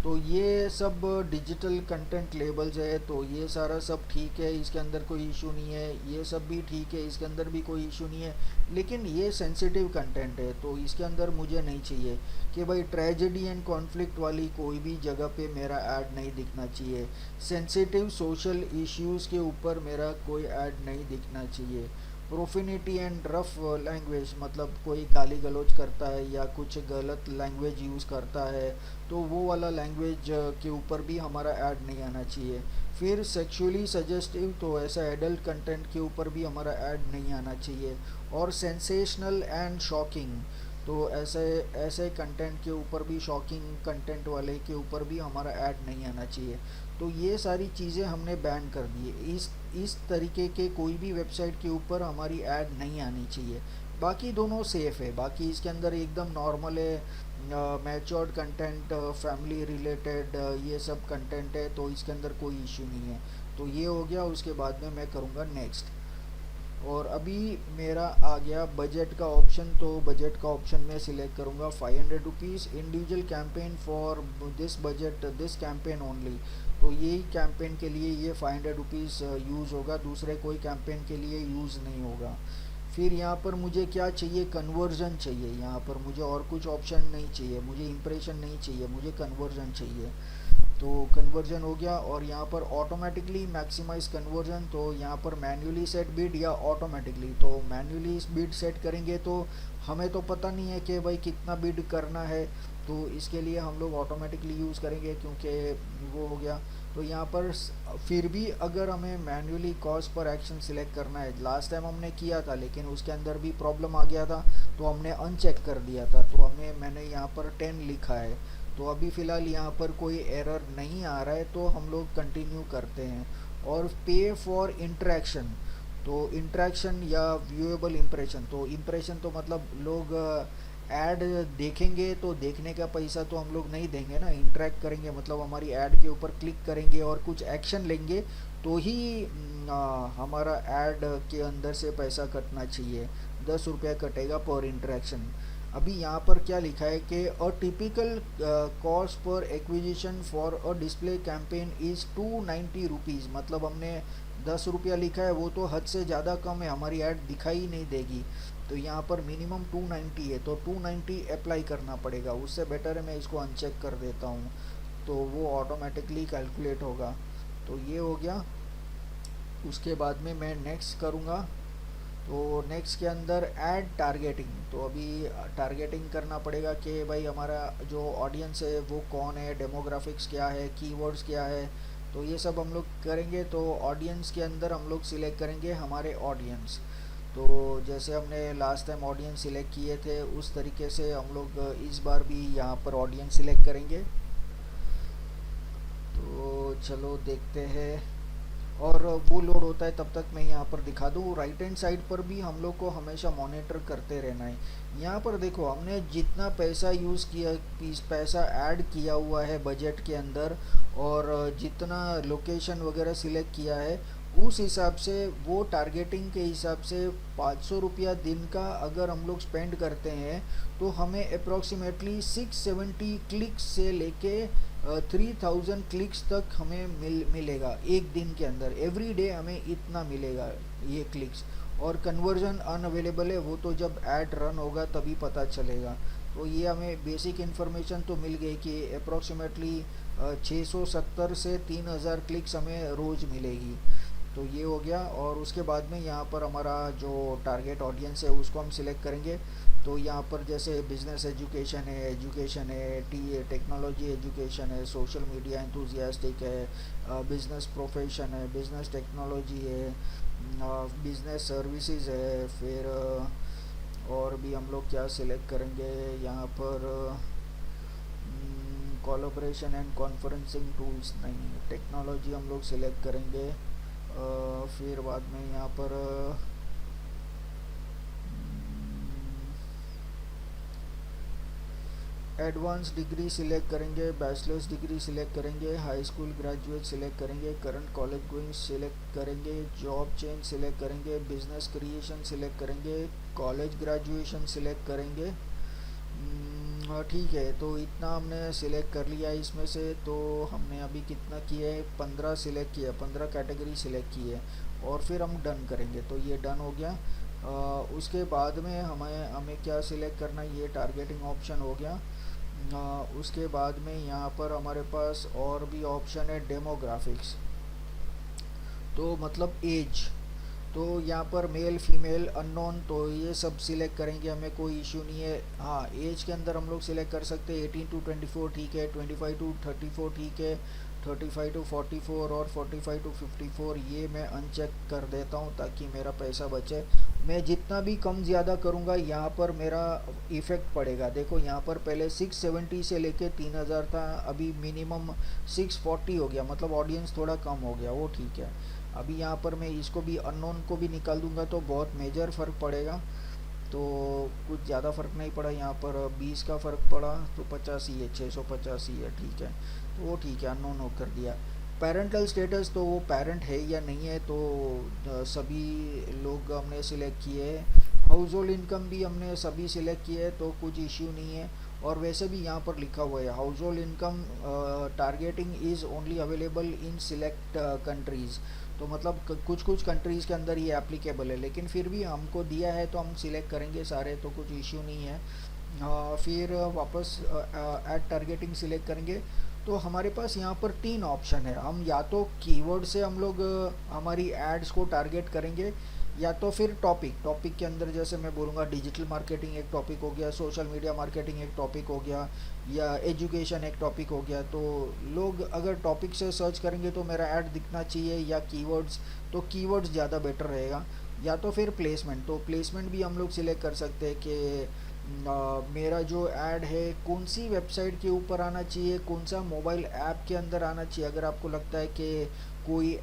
तो ये सब डिजिटल कंटेंट लेबल्स है, तो ये सारा सब ठीक है, इसके अंदर कोई इशू नहीं है। ये सब भी ठीक है, इसके अंदर भी कोई इशू नहीं है। लेकिन ये सेंसिटिव कंटेंट है, तो इसके अंदर मुझे नहीं चाहिए कि भाई ट्रेजेडी एंड कॉन्फ्लिक्ट वाली कोई भी जगह पे मेरा ऐड नहीं दिखना चाहिए। सेंसिटिव सोशल इश्यूज़ के ऊपर मेरा कोई ऐड नहीं दिखना चाहिए। प्रोफिनिटी एंड रफ लैंग्वेज, मतलब कोई गाली गलौज करता है या कुछ गलत लैंग्वेज यूज़ करता है, तो वो वाला लैंग्वेज के ऊपर भी हमारा ऐड नहीं आना चाहिए। फिर सेक्सुअली सजेस्टिव, तो ऐसा एडल्ट कंटेंट के ऊपर भी हमारा ऐड नहीं आना चाहिए। और सेंसेशनल एंड शॉकिंग, तो ऐसे ऐसे कंटेंट के ऊपर भी, शॉकिंग कंटेंट वाले के ऊपर भी हमारा ऐड नहीं आना चाहिए। तो ये सारी चीज़ें हमने बैन कर दी है। इस तरीके के कोई भी वेबसाइट के ऊपर हमारी ऐड नहीं आनी चाहिए। बाकी दोनों सेफ़ है, बाकी इसके अंदर एकदम नॉर्मल है, मैच्योर्ड कंटेंट, फैमिली रिलेटेड ये सब कंटेंट है, तो इसके अंदर कोई इशू नहीं है। तो ये हो गया, उसके बाद में मैं करूँगा नेक्स्ट। और अभी मेरा आ गया बजट का ऑप्शन, तो बजट का ऑप्शन मैं सिलेक्ट करूँगा 500 rupees individual campaign for this budget, this campaign only. तो यही कैंपेन के लिए ये 500 रुपीज़ यूज़ होगा, दूसरे कोई कैंपेन के लिए यूज़ नहीं होगा। फिर यहाँ पर मुझे क्या चाहिए, कन्वर्जन चाहिए। यहाँ पर मुझे और कुछ ऑप्शन नहीं चाहिए, मुझे इम्प्रेशन नहीं चाहिए, मुझे कन्वर्जन चाहिए। तो कन्वर्जन हो गया। और यहाँ पर ऑटोमेटिकली मैक्सिमाइज कन्वर्जन, तो यहाँ पर मैन्युअली सेट बिड या ऑटोमेटिकली, तो मैन्युअली बिड सेट करेंगे तो हमें तो पता नहीं है कि भाई कितना बिड करना है, तो इसके लिए हम लोग ऑटोमेटिकली यूज़ करेंगे क्योंकि वो हो गया। तो यहाँ पर फिर भी अगर हमें manually cost per action select करना है, लास्ट टाइम हमने किया था लेकिन उसके अंदर भी प्रॉब्लम आ गया था, तो हमने अनचेक कर दिया था, तो मैंने यहाँ पर 10 लिखा है। तो अभी फ़िलहाल यहाँ पर कोई एरर नहीं आ रहा है, तो हम लोग कंटिन्यू करते हैं। और पे फॉर इंटरेक्शन, तो इंटरेक्शन या व्यूएबल इम्प्रेशन, तो इम्प्रेशन तो मतलब लोग ऐड देखेंगे तो देखने का पैसा तो हम लोग नहीं देंगे ना, इंटरेक्ट करेंगे मतलब हमारी ऐड के ऊपर क्लिक करेंगे और कुछ एक्शन लेंगे तो ही हमारा ऐड के अंदर से पैसा कटना चाहिए। 10 रुपया कटेगा पर इंटरेक्शन। अभी यहाँ पर क्या लिखा है कि a typical cost per acquisition for a display campaign is 290 rupees, मतलब हमने 10 रुपया लिखा है, वो तो हद से ज़्यादा कम है, हमारी ऐड दिखाई नहीं देगी। तो यहाँ पर मिनिमम 290 है, तो 290 अप्लाई करना पड़ेगा। उससे बेटर है मैं इसको अनचेक कर देता हूँ, तो वो ऑटोमेटिकली कैलकुलेट होगा। तो ये हो गया। उसके बाद में मैं नेक्स्ट करूँगा। तो नेक्स्ट के अंदर ऐड टारगेटिंग। तो अभी टारगेटिंग करना पड़ेगा कि भाई हमारा जो ऑडियंस है वो कौन है, डेमोग्राफिक्स क्या है, कीवर्ड्स क्या है, तो ये सब हम लोग करेंगे। तो ऑडियंस के अंदर हम लोग सिलेक्ट करेंगे हमारे ऑडियंस। तो जैसे हमने लास्ट टाइम ऑडियंस सिलेक्ट किए थे उस तरीके से हम लोग इस बार भी यहाँ पर ऑडियंस सिलेक्ट करेंगे। तो चलो देखते हैं। और वो लोड होता है तब तक मैं यहाँ पर दिखा दूँ। राइट हैंड साइड पर भी हम लोग को हमेशा मॉनिटर करते रहना है। यहाँ पर देखो हमने जितना पैसा यूज़ किया, पैसा ऐड किया हुआ है बजट के अंदर, और जितना लोकेशन वगैरह सिलेक्ट किया है उस हिसाब से, वो टारगेटिंग के हिसाब से 500 रुपया दिन का अगर हम लोग स्पेंड करते हैं तो हमें अप्रॉक्सीमेटली 670 क्लिक्स से लेके 3000 क्लिक्स तक हमें मिलेगा एक दिन के अंदर। एवरी डे हमें इतना मिलेगा ये क्लिक्स। और कन्वर्जन अनअवेलेबल है, वो तो जब ऐड रन होगा तभी पता चलेगा। तो ये हमें बेसिक इन्फॉर्मेशन तो मिल गई कि अप्रॉक्सीमेटली 670 से 3000 क्लिक्स हमें रोज़ मिलेगी। तो ये हो गया। और उसके बाद में यहाँ पर हमारा जो टारगेट ऑडियंस है उसको हम सिलेक्ट करेंगे। तो यहाँ पर जैसे बिजनेस एजुकेशन है, टेक्नोलॉजी एजुकेशन है, सोशल मीडिया एंथुजियास्टिक है, बिजनेस प्रोफेशन है, बिजनेस टेक्नोलॉजी है, बिजनेस सर्विसेज है। फिर और भी हम लोग क्या सिलेक्ट करेंगे यहाँ पर, कोलैबोरेशन एंड कॉन्फ्रेंसिंग टूल्स नहीं, टेक्नोलॉजी हम लोग सिलेक्ट करेंगे। फिर बाद में यहाँ पर एडवांस डिग्री सिलेक्ट करेंगे, बैचलर्स डिग्री सिलेक्ट करेंगे, हाई स्कूल ग्रेजुएट सिलेक्ट करेंगे, करंट कॉलेज गोइंग सिलेक्ट करेंगे, जॉब चेंज सिलेक्ट करेंगे, बिजनेस क्रिएशन सिलेक्ट करेंगे, कॉलेज ग्रेजुएशन सिलेक्ट करेंगे। ठीक है, तो इतना हमने सिलेक्ट कर लिया इसमें से। तो हमने अभी कितना किया है, 15 सिलेक्ट किया, 15 कैटेगरी सिलेक्ट की है। और फिर हम डन करेंगे। तो ये डन हो गया। उसके बाद में हमें क्या सिलेक्ट करना है, ये टारगेटिंग ऑप्शन हो गया। उसके बाद में यहाँ पर हमारे पास और भी ऑप्शन है, डेमोग्राफिक्स, तो मतलब एज। तो यहाँ पर मेल फीमेल अननोन, तो ये सब सिलेक्ट करेंगे, हमें कोई इशू नहीं है। हाँ, एज के अंदर हम लोग सिलेक्ट कर सकते हैं 18 to 24 ठीक है, 25 to 34 ठीक है, 35 to 44 और 45 to 54 ये मैं अनचेक कर देता हूँ ताकि मेरा पैसा बचे। मैं जितना भी कम ज़्यादा करूँगा यहाँ पर मेरा इफ़ेक्ट पड़ेगा। देखो यहाँ पर पहले 670 से लेके 3000 था, अभी मिनिमम 640 हो गया, मतलब ऑडियंस थोड़ा कम हो गया, वो ठीक है। अभी यहाँ पर मैं इसको भी अननोन को भी निकाल दूंगा तो बहुत मेजर फ़र्क पड़ेगा। तो कुछ ज़्यादा फ़र्क नहीं पड़ा, यहाँ पर 20 का फ़र्क पड़ा, तो 85 है, 685 है, ठीक है। तो वो ठीक है, अननोन हो कर दिया। पेरेंटल स्टेटस, तो वो पेरेंट है या नहीं है, तो सभी लोग हमने सिलेक्ट किए हैं। हाउस होल्ड इनकम भी हमने सभी सिलेक्ट किए हैं, तो कुछ इश्यू नहीं है। और वैसे भी यहाँ पर लिखा हुआ है house hold income targeting is only available in select countries. तो मतलब कुछ कुछ कंट्रीज़ के अंदर ये एप्लीकेबल है, लेकिन फिर भी हमको दिया है तो हम सिलेक्ट करेंगे सारे, तो कुछ इश्यू नहीं है। फिर वापस ऐड टारगेटिंग सिलेक्ट करेंगे। तो हमारे पास यहाँ पर 3 ऑप्शन है। हम या तो कीवर्ड से हम लोग हमारी एड्स को टारगेट करेंगे, या तो फिर टॉपिक के अंदर, जैसे मैं बोलूँगा डिजिटल मार्केटिंग एक टॉपिक हो गया, सोशल मीडिया मार्केटिंग एक टॉपिक हो गया, या एजुकेशन एक टॉपिक हो गया। तो लोग अगर टॉपिक से सर्च करेंगे तो मेरा ऐड दिखना चाहिए, या कीवर्ड्स, तो कीवर्ड्स ज़्यादा बेटर रहेगा। या तो फिर प्लेसमेंट, तो प्लेसमेंट भी हम लोग सिलेक्ट कर सकते हैं कि मेरा जो ऐड है कौन सी वेबसाइट के ऊपर आना चाहिए, कौन सा मोबाइल ऐप के अंदर आना चाहिए। अगर आपको लगता है कि कोई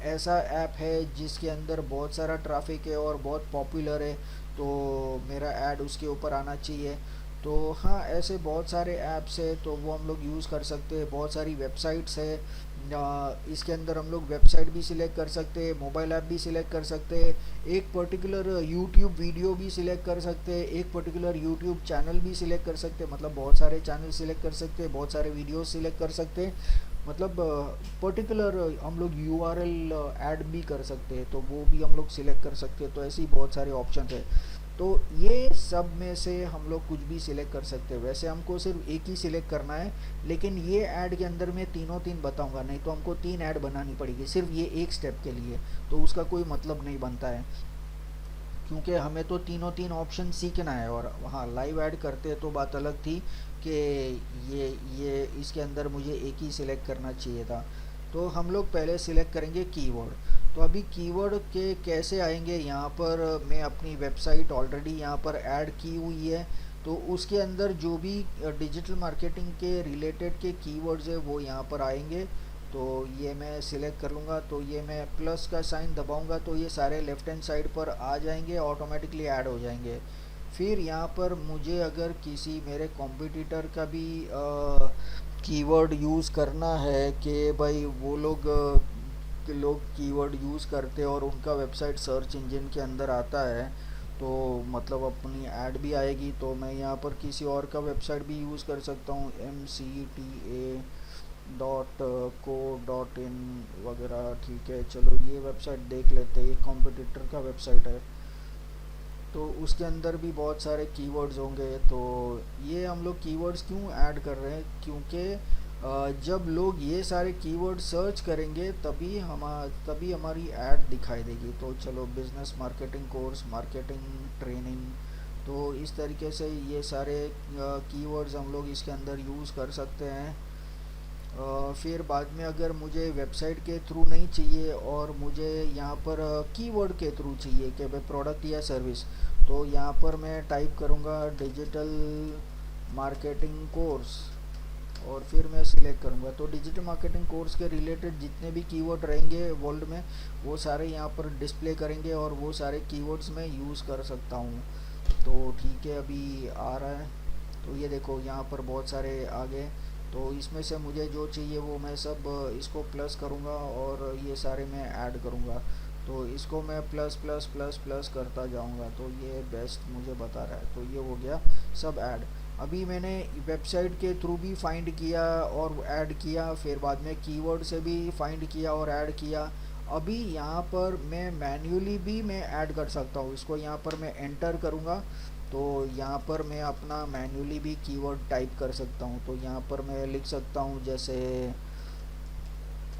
ऐसा ऐप है जिसके अंदर बहुत सारा ट्रैफिक है और बहुत पॉपुलर है, तो मेरा ऐड उसके ऊपर आना चाहिए। तो हाँ, ऐसे बहुत सारे ऐप्स है, तो वो हम लोग यूज़ कर सकते हैं। बहुत सारी वेबसाइट्स है, इसके अंदर हम लोग वेबसाइट भी सिलेक्ट कर सकते हैं, मोबाइल ऐप भी सिलेक्ट कर सकते हैं, एक पर्टिकुलर यूट्यूब वीडियो भी सिलेक्ट कर सकते हैं, एक पर्टिकुलर यूट्यूब चैनल भी सिलेक्ट कर सकते हैं, मतलब बहुत सारे चैनल सिलेक्ट कर सकते हैं, बहुत सारे वीडियो सिलेक्ट कर सकते हैं, मतलब पर्टिकुलर हम लोग URL ऐड भी कर सकते हैं, तो वो भी हम लोग सिलेक्ट कर सकते हैं। तो ऐसे ही बहुत सारे ऑप्शन है। तो ये सब में से हम लोग कुछ भी सिलेक्ट कर सकते हैं। वैसे हमको सिर्फ एक ही सिलेक्ट करना है, लेकिन ये ऐड के अंदर मैं तीनों तीन बताऊंगा, नहीं तो हमको 3 ऐड बनानी पड़ेगी सिर्फ ये एक स्टेप के लिए, तो उसका कोई मतलब नहीं बनता है, क्योंकि हमें तो तीनों तीन ऑप्शन सीखना है। और हाँ, लाइव ऐड करते तो बात अलग थी कि ये इसके अंदर मुझे एक ही सिलेक्ट करना चाहिए था। तो हम लोग पहले सिलेक्ट करेंगे कीवर्ड। तो अभी कीवर्ड के कैसे आएंगे, यहाँ पर मैं अपनी वेबसाइट ऑलरेडी यहाँ पर ऐड की हुई है, तो उसके अंदर जो भी डिजिटल मार्केटिंग के रिलेटेड के कीवर्ड्स है वो यहाँ पर आएंगे। तो ये मैं सिलेक्ट कर लूँगा, तो ये मैं प्लस का साइन दबाऊंगा तो ये सारे लेफ्ट हैंड साइड पर आ जाएंगे, ऑटोमेटिकली ऐड हो जाएंगे। फिर यहाँ पर मुझे अगर किसी मेरे कॉम्पिटिटर का भी कीवर्ड यूज़ करना है कि भाई वो लोग कीवर्ड यूज़ करते हैं और उनका वेबसाइट सर्च इंजन के अंदर आता है, तो मतलब अपनी ऐड भी आएगी, तो मैं यहाँ पर किसी और का वेबसाइट भी यूज़ कर सकता हूँ, mcta.co.in वगैरह। ठीक है, चलो ये वेबसाइट देख लेते हैं, ये कॉम्पिटिटर का वेबसाइट है, तो उसके अंदर भी बहुत सारे कीवर्ड्स होंगे। तो ये हम लोग कीवर्ड्स क्यों ऐड कर रहे हैं, क्योंकि जब लोग ये सारे कीवर्ड सर्च करेंगे तभी हमारी ऐड दिखाई देगी। तो चलो, business marketing course, marketing training, तो इस तरीके से ये सारे कीवर्ड्स हम लोग इसके अंदर यूज़ कर सकते हैं। फिर बाद में अगर मुझे वेबसाइट के थ्रू नहीं चाहिए और मुझे यहाँ पर कीवर्ड के थ्रू चाहिए कि भाई प्रोडक्ट या सर्विस, तो यहाँ पर मैं टाइप करूँगा डिजिटल मार्केटिंग कोर्स और फिर मैं सिलेक्ट करूँगा। तो डिजिटल मार्केटिंग कोर्स के रिलेटेड जितने भी कीवर्ड रहेंगे वर्ल्ड में, वो सारे यहाँ पर डिस्प्ले करेंगे और वो सारे कीवर्ड्स मैं यूज़ कर सकता हूँ। तो ठीक है, अभी आ रहा है, तो ये देखो यहाँ पर बहुत सारे आ गए। तो इसमें से मुझे जो चाहिए वो मैं सब इसको प्लस करूँगा और ये सारे मैं ऐड करूँगा। तो इसको मैं प्लस प्लस प्लस प्लस करता जाऊँगा, तो ये बेस्ट मुझे बता रहा है। तो ये हो गया सब ऐड। अभी मैंने वेबसाइट के थ्रू भी फाइंड किया और ऐड किया, फिर बाद में कीवर्ड से भी फाइंड किया और ऐड किया। अभी यहाँ पर मैं मैन्युअली भी मैं ऐड कर सकता हूँ, इसको यहाँ पर मैं एंटर करूँगा, तो यहाँ पर मैं अपना मैन्युअली भी कीवर्ड टाइप कर सकता हूँ। तो यहाँ पर मैं लिख सकता हूँ जैसे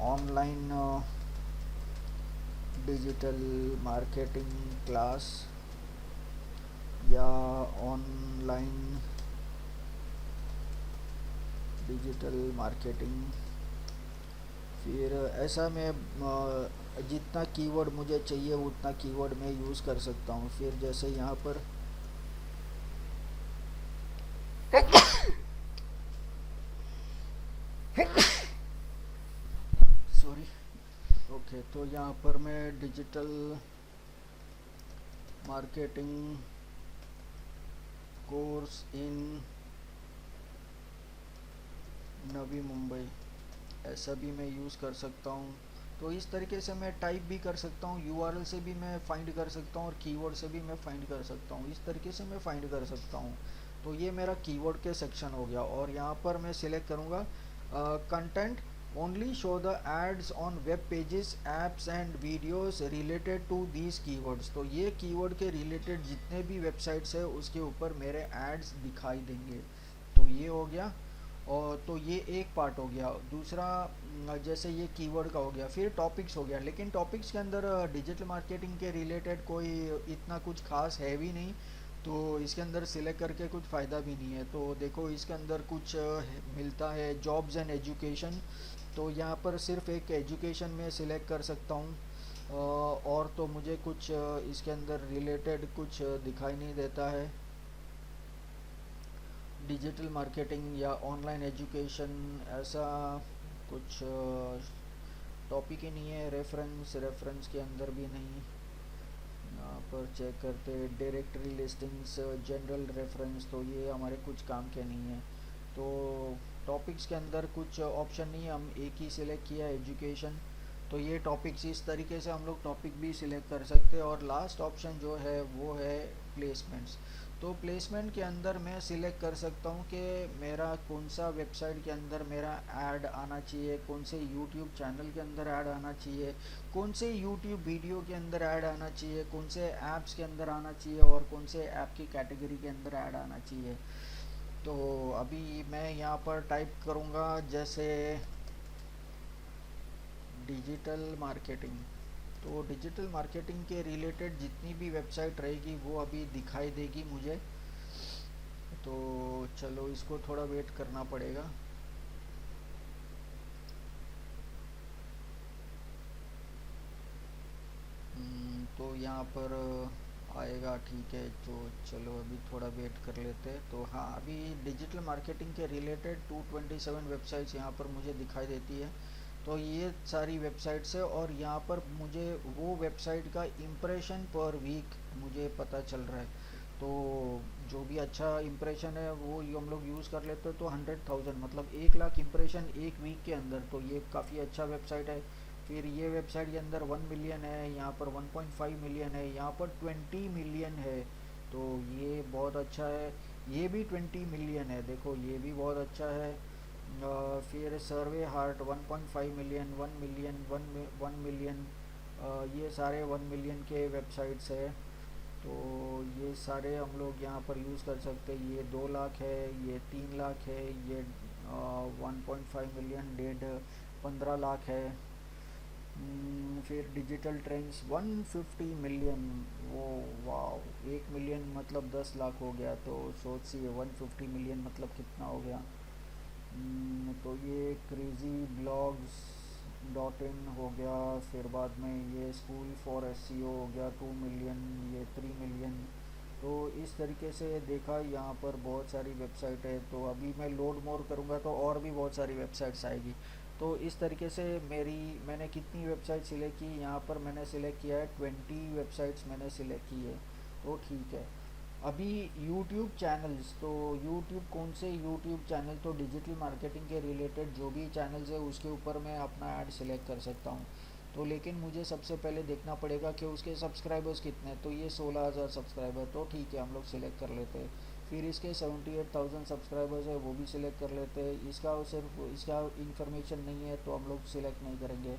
ऑनलाइन डिजिटल मार्केटिंग क्लास या ऑनलाइन डिजिटल मार्केटिंग। फिर ऐसा मैं जितना कीवर्ड मुझे चाहिए उतना कीवर्ड मैं यूज़ कर सकता हूँ। फिर जैसे यहाँ पर सॉरी, ओके, तो यहाँ पर मैं digital marketing course in Navi Mumbai, ऐसा भी मैं यूज़ कर सकता हूँ। तो इस तरीके से मैं टाइप भी कर सकता हूँ, यूआरएल से भी मैं फाइंड कर सकता हूँ और कीवर्ड से भी मैं फाइंड कर सकता हूँ, इस तरीके से मैं फाइंड कर सकता हूँ। तो ये मेरा कीवर्ड के सेक्शन हो गया। और यहाँ पर मैं सिलेक्ट करूँगा content only show the ads on web pages apps and videos related to these keywords. तो ये कीवर्ड के रिलेटेड जितने भी वेबसाइट्स है उसके ऊपर मेरे एड्स दिखाई देंगे। तो ये हो गया, और तो ये एक पार्ट हो गया। दूसरा जैसे ये कीवर्ड का हो गया, फिर टॉपिक्स हो गया। लेकिन टॉपिक्स के अंदर डिजिटल मार्केटिंग के रिलेटेड कोई इतना कुछ खास है भी नहीं, तो इसके अंदर सिलेक्ट करके कुछ फ़ायदा भी नहीं है। तो देखो, इसके अंदर कुछ मिलता है जॉब्स एंड एजुकेशन, तो यहाँ पर सिर्फ एक एजुकेशन में सिलेक्ट कर सकता हूँ। और तो मुझे कुछ इसके अंदर रिलेटेड कुछ दिखाई नहीं देता है। डिजिटल मार्केटिंग या ऑनलाइन एजुकेशन ऐसा कुछ टॉपिक ही नहीं है। रेफरेंस के अंदर भी नहीं। यहाँ पर चेक करते हैं डायरेक्टरी लिस्टिंग्स, जनरल रेफरेंस, तो ये हमारे कुछ काम के नहीं है। तो टॉपिक्स के अंदर कुछ ऑप्शन नहीं है, हम एक ही सिलेक्ट किया एजुकेशन। तो ये टॉपिक्स, इस तरीके से हम लोग टॉपिक भी सिलेक्ट कर सकते हैं। और लास्ट ऑप्शन जो है वो है प्लेसमेंट्स। तो प्लेसमेंट के अंदर मैं सिलेक्ट कर सकता हूँ कि मेरा कौन सा वेबसाइट के अंदर मेरा ऐड आना चाहिए, कौन से यूट्यूब चैनल के अंदर ऐड आना चाहिए, कौन से यूट्यूब वीडियो के अंदर ऐड आना चाहिए, कौन से ऐप्स के अंदर आना चाहिए और कौन से ऐप की कैटेगरी के अंदर ऐड आना चाहिए। तो अभी मैं यहाँ पर टाइप करूँगा जैसे डिजिटल मार्केटिंग। तो डिजिटल मार्केटिंग के रिलेटेड जितनी भी वेबसाइट रहेगी वो अभी दिखाई देगी मुझे। तो चलो इसको थोड़ा वेट करना पड़ेगा। तो यहाँ पर आएगा, ठीक है। तो चलो अभी थोड़ा वेट कर लेते हैं। तो हाँ, अभी डिजिटल मार्केटिंग के रिलेटेड 227 वेबसाइट्स यहाँ पर मुझे दिखाई देती है। तो ये सारी वेबसाइट्स है और यहाँ पर मुझे वो वेबसाइट का इम्प्रेशन पर वीक मुझे पता चल रहा है। तो जो भी अच्छा इम्प्रेशन है वो हम लोग यूज़ कर लेते हैं। तो 100,000 मतलब 1 लाख इम्प्रेशन एक वीक के अंदर, तो ये काफ़ी अच्छा वेबसाइट है। फिर ये वेबसाइट के अंदर 1 मिलियन है, यहाँ पर 1.5 मिलियन है, यहाँ पर 20 मिलियन है। तो ये बहुत अच्छा है। ये भी 20 मिलियन है, देखो ये भी बहुत अच्छा है। फिर survey heart 1.5 million, 1 million, 1 million, ये सारे 1 मिलियन के वेबसाइट्स है। तो ये सारे हम लोग यहाँ पर यूज़ कर सकते हैं। ये 2 लाख है, ये 3 लाख है, ये 1.5 मिलियन, 15 लाख है। फिर डिजिटल ट्रेंड्स 150 मिलियन। वो वाह, 1 मिलियन मतलब 10 लाख हो गया। तो सोचिए 150 मिलियन मतलब कितना हो गया। तो ये क्रेजी ब्लॉग्स .in हो गया। फिर बाद में ये स्कूल फॉर SEO हो गया 2 मिलियन, ये 3 मिलियन। तो इस तरीके से देखा, यहाँ पर बहुत सारी वेबसाइट है। तो अभी मैं लोड मोर करूँगा तो और भी बहुत सारी वेबसाइट्स आएगी। तो इस तरीके से मैंने कितनी वेबसाइट सिलेक्ट की, यहाँ पर मैंने सिलेक्ट किया है 20 वेबसाइट्स मैंने सिलेक्ट की है। तो ठीक है। अभी यूट्यूब चैनल्स, तो यूट्यूब कौन से यूट्यूब चैनल, तो डिजिटल मार्केटिंग के रिलेटेड जो भी चैनल्स है उसके ऊपर मैं अपना ऐड सिलेक्ट कर सकता हूँ। तो लेकिन मुझे सबसे पहले देखना पड़ेगा कि उसके सब्सक्राइबर्स कितने हैं। तो ये 16,000 सब्सक्राइबर, तो ठीक है हम लोग सिलेक्ट कर लेते हैं। फिर इसके 78,000 सब्सक्राइबर्स है, वो भी सिलेक्ट कर लेते हैं। इसका सिर्फ इसका इंफॉर्मेशन नहीं है तो हम लोग सिलेक्ट नहीं करेंगे।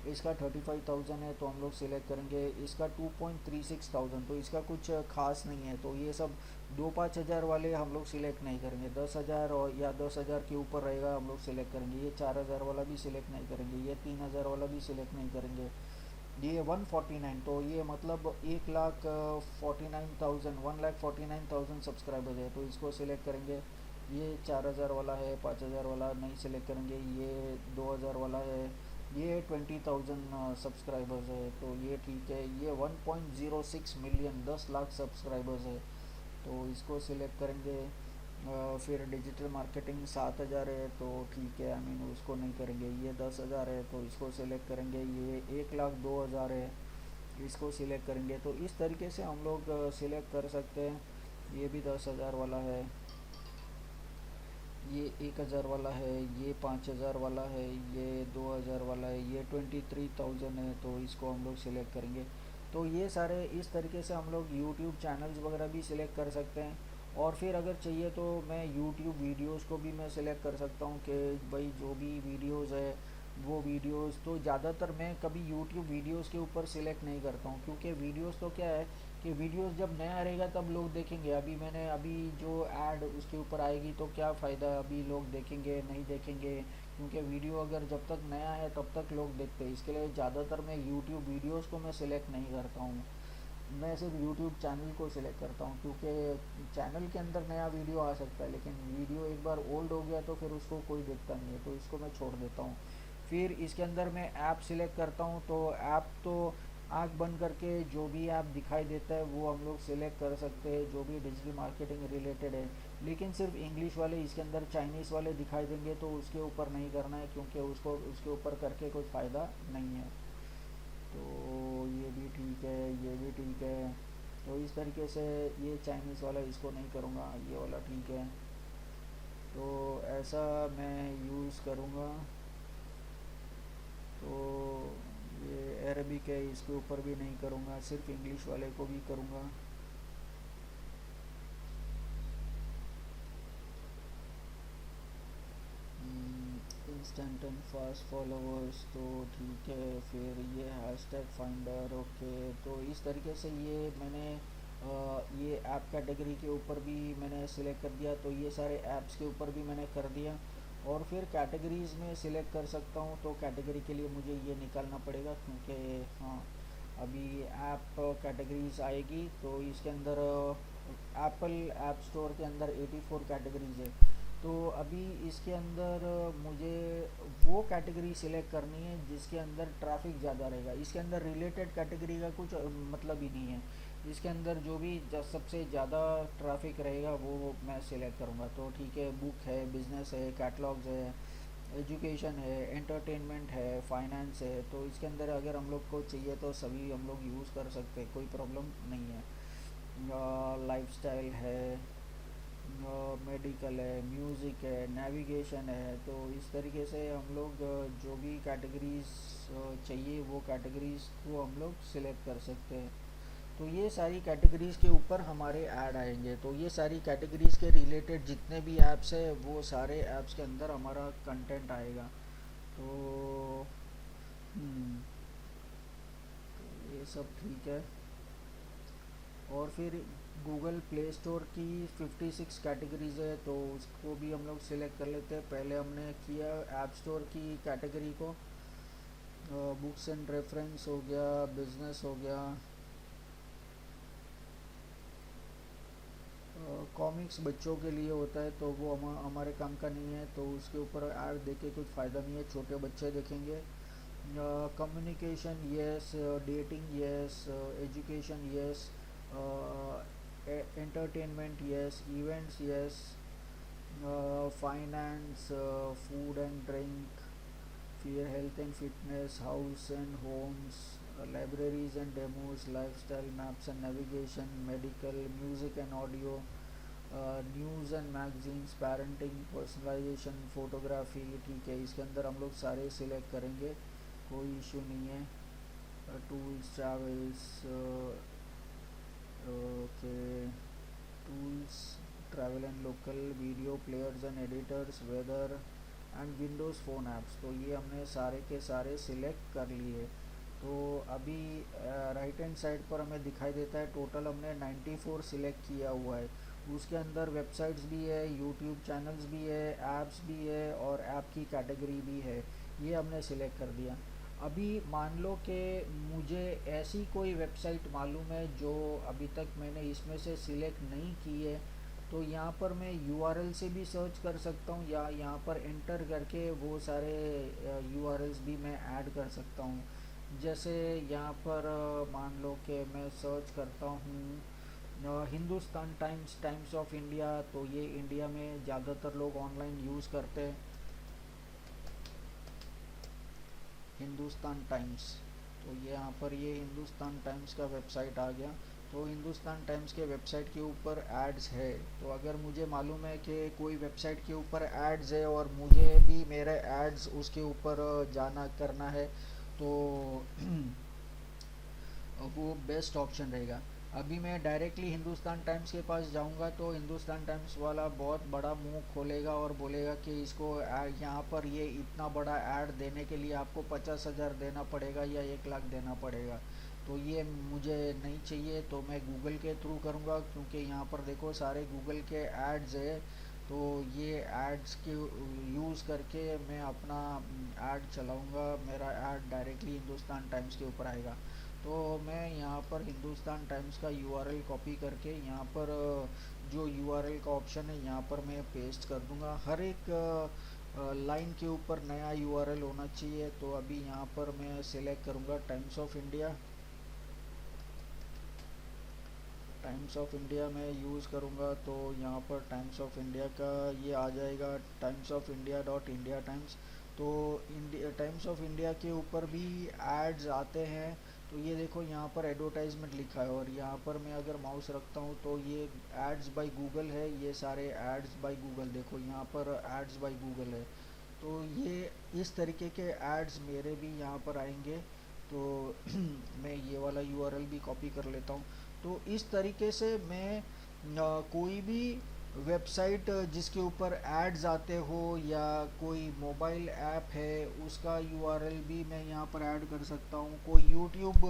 इसका 35,000 है तो हम लोग सिलेक्ट करेंगे। इसका 2.36,000, तो इसका कुछ खास नहीं है। तो ये सब 2-5 हज़ार वाले हम लोग सिलेक्ट नहीं करेंगे। 10,000 और या 10,000 के ऊपर रहेगा हम लोग सिलेक्ट करेंगे। ये 4,000 वाला भी सिलेक्ट नहीं करेंगे। ये 3,000 वाला भी सिलेक्ट नहीं करेंगे। ये 149, तो ये मतलब 1,49,000, 1,49,000 सब्सक्राइबर्स है तो इसको सिलेक्ट करेंगे। ये 4,000 वाला है, 5,000 वाला नहीं सिलेक्ट करेंगे। ये 2,000 वाला है, ये 20,000 सब्सक्राइबर्स है तो ये ठीक है। ये 1.06 मिलियन, 10 लाख सब्सक्राइबर्स है तो इसको सिलेक्ट करेंगे। फिर डिजिटल मार्केटिंग 7,000 है तो ठीक है, उसको नहीं करेंगे। ये 10,000 है तो इसको सिलेक्ट करेंगे। ये 1,02,000 है, इसको सिलेक्ट करेंगे। तो इस तरीके से हम लोग सिलेक्ट कर सकते हैं। ये भी 10,000 वाला है, ये 1,000 वाला है, ये 5,000 वाला है, ये 2,000 वाला है, ये 23,000 है तो इसको हम लोग सिलेक्ट करेंगे। तो ये सारे इस तरीके से हम लोग यूट्यूब चैनल्स वगैरह भी सिलेक्ट कर सकते हैं। और फिर अगर चाहिए तो मैं यूट्यूब वीडियोस को भी मैं सिलेक्ट कर सकता हूँ कि भाई जो भी वीडियोस है वो वीडियोस, तो ज़्यादातर मैं कभी यूट्यूब वीडियोस के ऊपर सिलेक्ट नहीं करता हूँ क्योंकि वीडियोस तो क्या है कि वीडियोस जब नया रहेगा तब लोग देखेंगे। अभी जो ऐड उसके ऊपर आएगी तो क्या फ़ायदा, अभी लोग देखेंगे नहीं देखेंगे, क्योंकि वीडियो अगर जब तक नया है तब तक लोग देखते हैं। इसके लिए ज़्यादातर मैं यूट्यूब वीडियोस को मैं सिलेक्ट नहीं करता हूँ। मैं सिर्फ यूट्यूब चैनल को सिलेक्ट करता हूँ क्योंकि चैनल के अंदर नया वीडियो आ सकता है लेकिन वीडियो एक बार ओल्ड हो गया तो फिर उसको कोई देखता नहीं है तो इसको मैं छोड़ देता हूँ। फिर इसके अंदर मैं ऐप सिलेक्ट करता हूँ। तो ऐप तो आँख बंद करके जो भी ऐप दिखाई देता है वो हम लोग सिलेक्ट कर सकते हैं जो भी डिजिटल मार्केटिंग रिलेटेड है। लेकिन सिर्फ इंग्लिश वाले, इसके अंदर चाइनीज़ वाले दिखाई देंगे तो उसके ऊपर नहीं करना है क्योंकि उसको उसके ऊपर करके कोई फ़ायदा नहीं है। तो ये भी ठीक है, ये भी ठीक है। तो इस तरीके से ये चाइनीज़ वाला इसको नहीं करूँगा, ये वाला ठीक है। तो ऐसा मैं यूज़ करूँगा। तो ये अरबिक है, इसके ऊपर भी नहीं करूँगा, सिर्फ इंग्लिश वाले को भी करूँगा। इंस्टेंट एंड फास्ट फॉलोअर्स, तो ठीक है। फिर ये हैशटैग फाइंडर, ओके। तो इस तरीके से ये मैंने ये ऐप कैटेगरी के ऊपर भी मैंने सिलेक्ट कर दिया, तो ये सारे ऐप्स के ऊपर भी मैंने कर दिया। और फिर कैटेगरीज़ में सिलेक्ट कर सकता हूँ, तो कैटेगरी के लिए मुझे ये निकालना पड़ेगा, क्योंकि हाँ अभी ऐप कैटेगरीज आएगी तो इसके अंदर एप्पल ऐप स्टोर के अंदर 84 कैटेगरीज है। तो अभी इसके अंदर मुझे वो कैटेगरी सिलेक्ट करनी है जिसके अंदर ट्रैफिक ज़्यादा रहेगा। इसके अंदर रिलेटेड कैटेगरी का कुछ मतलब ही नहीं है। इसके अंदर जो भी सबसे ज़्यादा ट्रैफिक रहेगा वो मैं सिलेक्ट करूँगा। तो ठीक है, बुक है, बिजनेस है, कैटलॉग्स है, एजुकेशन है, एंटरटेनमेंट है, फाइनेंस है। तो इसके अंदर अगर हम लोग को चाहिए तो सभी हम लोग यूज़ कर सकते हैं, कोई प्रॉब्लम नहीं है। लाइफस्टाइल है, मेडिकल है, म्यूज़िक है, नेविगेशन है। तो इस तरीके से हम लोग जो भी कैटेगरीज चाहिए वो कैटेगरीज को हम लोग सिलेक्ट कर सकते हैं। तो ये सारी कैटेगरीज़ के ऊपर हमारे ऐड आएंगे। तो ये सारी कैटेगरीज़ के रिलेटेड जितने भी ऐप्स है वो सारे ऐप्स के अंदर हमारा कंटेंट आएगा। तो तो ये सब ठीक है। और फिर गूगल प्ले स्टोर की 56 कैटेगरीज़ है, तो उसको भी हम लोग सिलेक्ट कर लेते हैं। पहले हमने किया ऐप स्टोर की कैटेगरी को, बुक्स एंड रेफरेंस हो गया, बिजनेस हो गया, कॉमिक्स बच्चों के लिए होता है तो वो हमारे काम का नहीं है, तो उसके ऊपर ऐड देके कुछ फ़ायदा नहीं है, छोटे बच्चे देखेंगे। Communication yes, dating yes, education yes, entertainment yes, events yes, finance, food and drink, फिर health and fitness, house and homes, libraries and demos, lifestyle, maps and navigation, medical, music and audio, news and magazines, parenting, personalisation, photography. ठीक है, इसके अंदर हम लोग सारे select करेंगे, कोई इशू नहीं है। Tools, travels, okay, tools, travel and local, video players and editors, weather and Windows phone apps. तो ये हमने सारे के सारे सिलेक्ट कर लिए। तो अभी राइट हैंड साइड पर हमें दिखाई देता है टोटल हमने 94 सिलेक्ट किया हुआ है। उसके अंदर वेबसाइट्स भी है, यूट्यूब चैनल्स भी है, ऐप्स भी है और ऐप की कैटेगरी भी है। ये हमने सिलेक्ट कर दिया। अभी मान लो कि मुझे ऐसी कोई वेबसाइट मालूम है जो अभी तक मैंने इसमें से सिलेक्ट नहीं की है, तो यहाँ पर मैं URL से भी सर्च कर सकता हूँ या यहाँ पर एंटर करके वो सारे URLs भी मैं ऐड कर सकता हूँ। जैसे यहाँ पर मान लो कि मैं सर्च करता हूँ Hindustan times, times of India, तो ये इंडिया में ज़्यादातर लोग ऑनलाइन यूज़ करते हैं हिंदुस्तान टाइम्स। तो ये यहाँ पर ये हिंदुस्तान टाइम्स का वेबसाइट आ गया। तो हिंदुस्तान टाइम्स के वेबसाइट के ऊपर एड्स है, तो अगर मुझे मालूम है कि कोई वेबसाइट के ऊपर एड्स है और मुझे भी मेरे एड्स उसके ऊपर जाना करना है, तो वो बेस्ट ऑप्शन रहेगा। अभी मैं डायरेक्टली हिंदुस्तान टाइम्स के पास जाऊंगा तो हिंदुस्तान टाइम्स वाला बहुत बड़ा मुंह खोलेगा और बोलेगा कि इसको यहाँ पर ये इतना बड़ा ऐड देने के लिए आपको 50,000 देना पड़ेगा या 1 लाख देना पड़ेगा। तो ये मुझे नहीं चाहिए, तो मैं गूगल के थ्रू करूँगा, क्योंकि यहाँ पर देखो सारे गूगल के एड्स है। तो ये एड्स के यूज़ करके मैं अपना ऐड चलाऊँगा, मेरा ऐड डायरेक्टली हिंदुस्तान टाइम्स के ऊपर आएगा। तो मैं यहाँ पर हिंदुस्तान टाइम्स का URL कॉपी करके यहाँ पर जो URL का ऑप्शन है यहाँ पर मैं पेस्ट कर दूँगा। हर एक लाइन के ऊपर नया URL होना चाहिए। तो अभी यहाँ पर मैं सिलेक्ट करूँगा times of India. Times of India में यूज़ करूँगा तो यहाँ पर टाइम्स ऑफ इंडिया का ये आ जाएगा, times of India dot India times. तो इंडिया टाइम्स ऑफ इंडिया के ऊपर भी एड्स आते हैं। तो ये देखो यहाँ पर एडवर्टाइजमेंट लिखा है और यहाँ पर मैं अगर माउस रखता हूँ तो ये एड्स बाय गूगल है, ये सारे एड्स बाय गूगल, देखो यहाँ पर एड्स बाय गूगल है। तो ये इस तरीके के एड्स मेरे भी यहाँ पर आएंगे। तो मैं ये वाला URL भी कॉपी कर लेता हूँ। तो इस तरीके से मैं कोई भी वेबसाइट जिसके ऊपर एड्स आते हो या कोई मोबाइल ऐप है उसका यूआरएल भी मैं यहाँ पर ऐड कर सकता हूँ। कोई यूट्यूब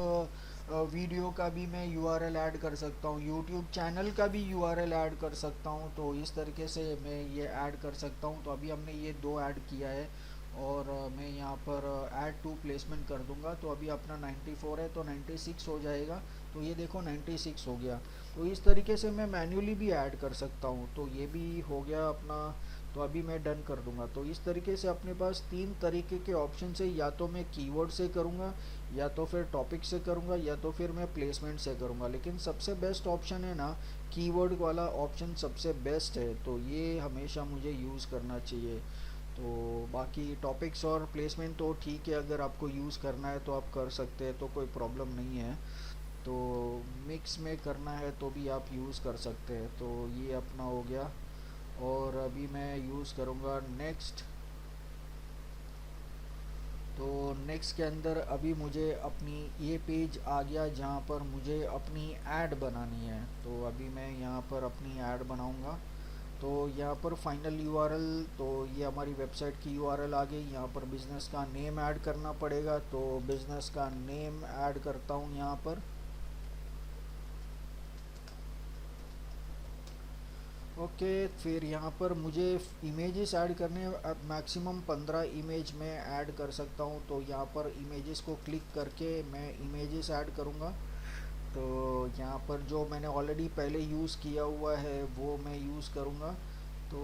वीडियो का भी मैं यूआरएल ऐड कर सकता हूँ, यूट्यूब चैनल का भी यूआरएल ऐड कर सकता हूँ। तो इस तरीके से मैं ये ऐड कर सकता हूँ। तो अभी हमने ये दो ऐड किया है और मैं यहाँ पर ऐड टू प्लेसमेंट कर दूंगा। तो अभी अपना 94 है तो 96 हो जाएगा। तो ये देखो 96 हो गया। तो इस तरीके से मैं मैन्युअली भी ऐड कर सकता हूँ। तो ये भी हो गया अपना। तो अभी मैं डन कर दूंगा। तो इस तरीके से अपने पास तीन तरीके के ऑप्शन है, या तो मैं कीवर्ड से करूँगा, या तो फिर टॉपिक से करूँगा, या तो फिर मैं प्लेसमेंट से करूँगा। लेकिन सबसे बेस्ट ऑप्शन है ना, कीवर्ड वाला ऑप्शन सबसे बेस्ट है। तो ये हमेशा मुझे यूज़ करना चाहिए। तो बाकी टॉपिक्स और प्लेसमेंट तो ठीक है, अगर आपको यूज़ करना है तो आप कर सकते हैं, तो कोई प्रॉब्लम नहीं है। तो मिक्स में करना है तो भी आप यूज़ कर सकते हैं। तो ये अपना हो गया। और अभी मैं यूज़ करूँगा नेक्स्ट। तो नेक्स्ट के अंदर अभी मुझे अपनी ये पेज आ गया जहाँ पर मुझे अपनी ऐड बनानी है। तो अभी मैं यहाँ पर अपनी ऐड बनाऊँगा। तो यहाँ पर फाइनल यूआरएल, तो ये हमारी वेबसाइट की यूआरएल आ गई। यहाँ पर बिज़नेस का नेम ऐड करना पड़ेगा। तो बिज़नेस का नेम ऐड करता हूँ यहाँ पर। ओके, फिर यहाँ पर मुझे इमेजेस ऐड करने हैं। मैक्सिमम 15 इमेज में ऐड कर सकता हूँ। तो यहाँ पर इमेजेस को क्लिक करके मैं इमेजेस ऐड करूँगा। तो यहाँ पर जो मैंने ऑलरेडी पहले यूज़ किया हुआ है वो मैं यूज़ करूँगा। तो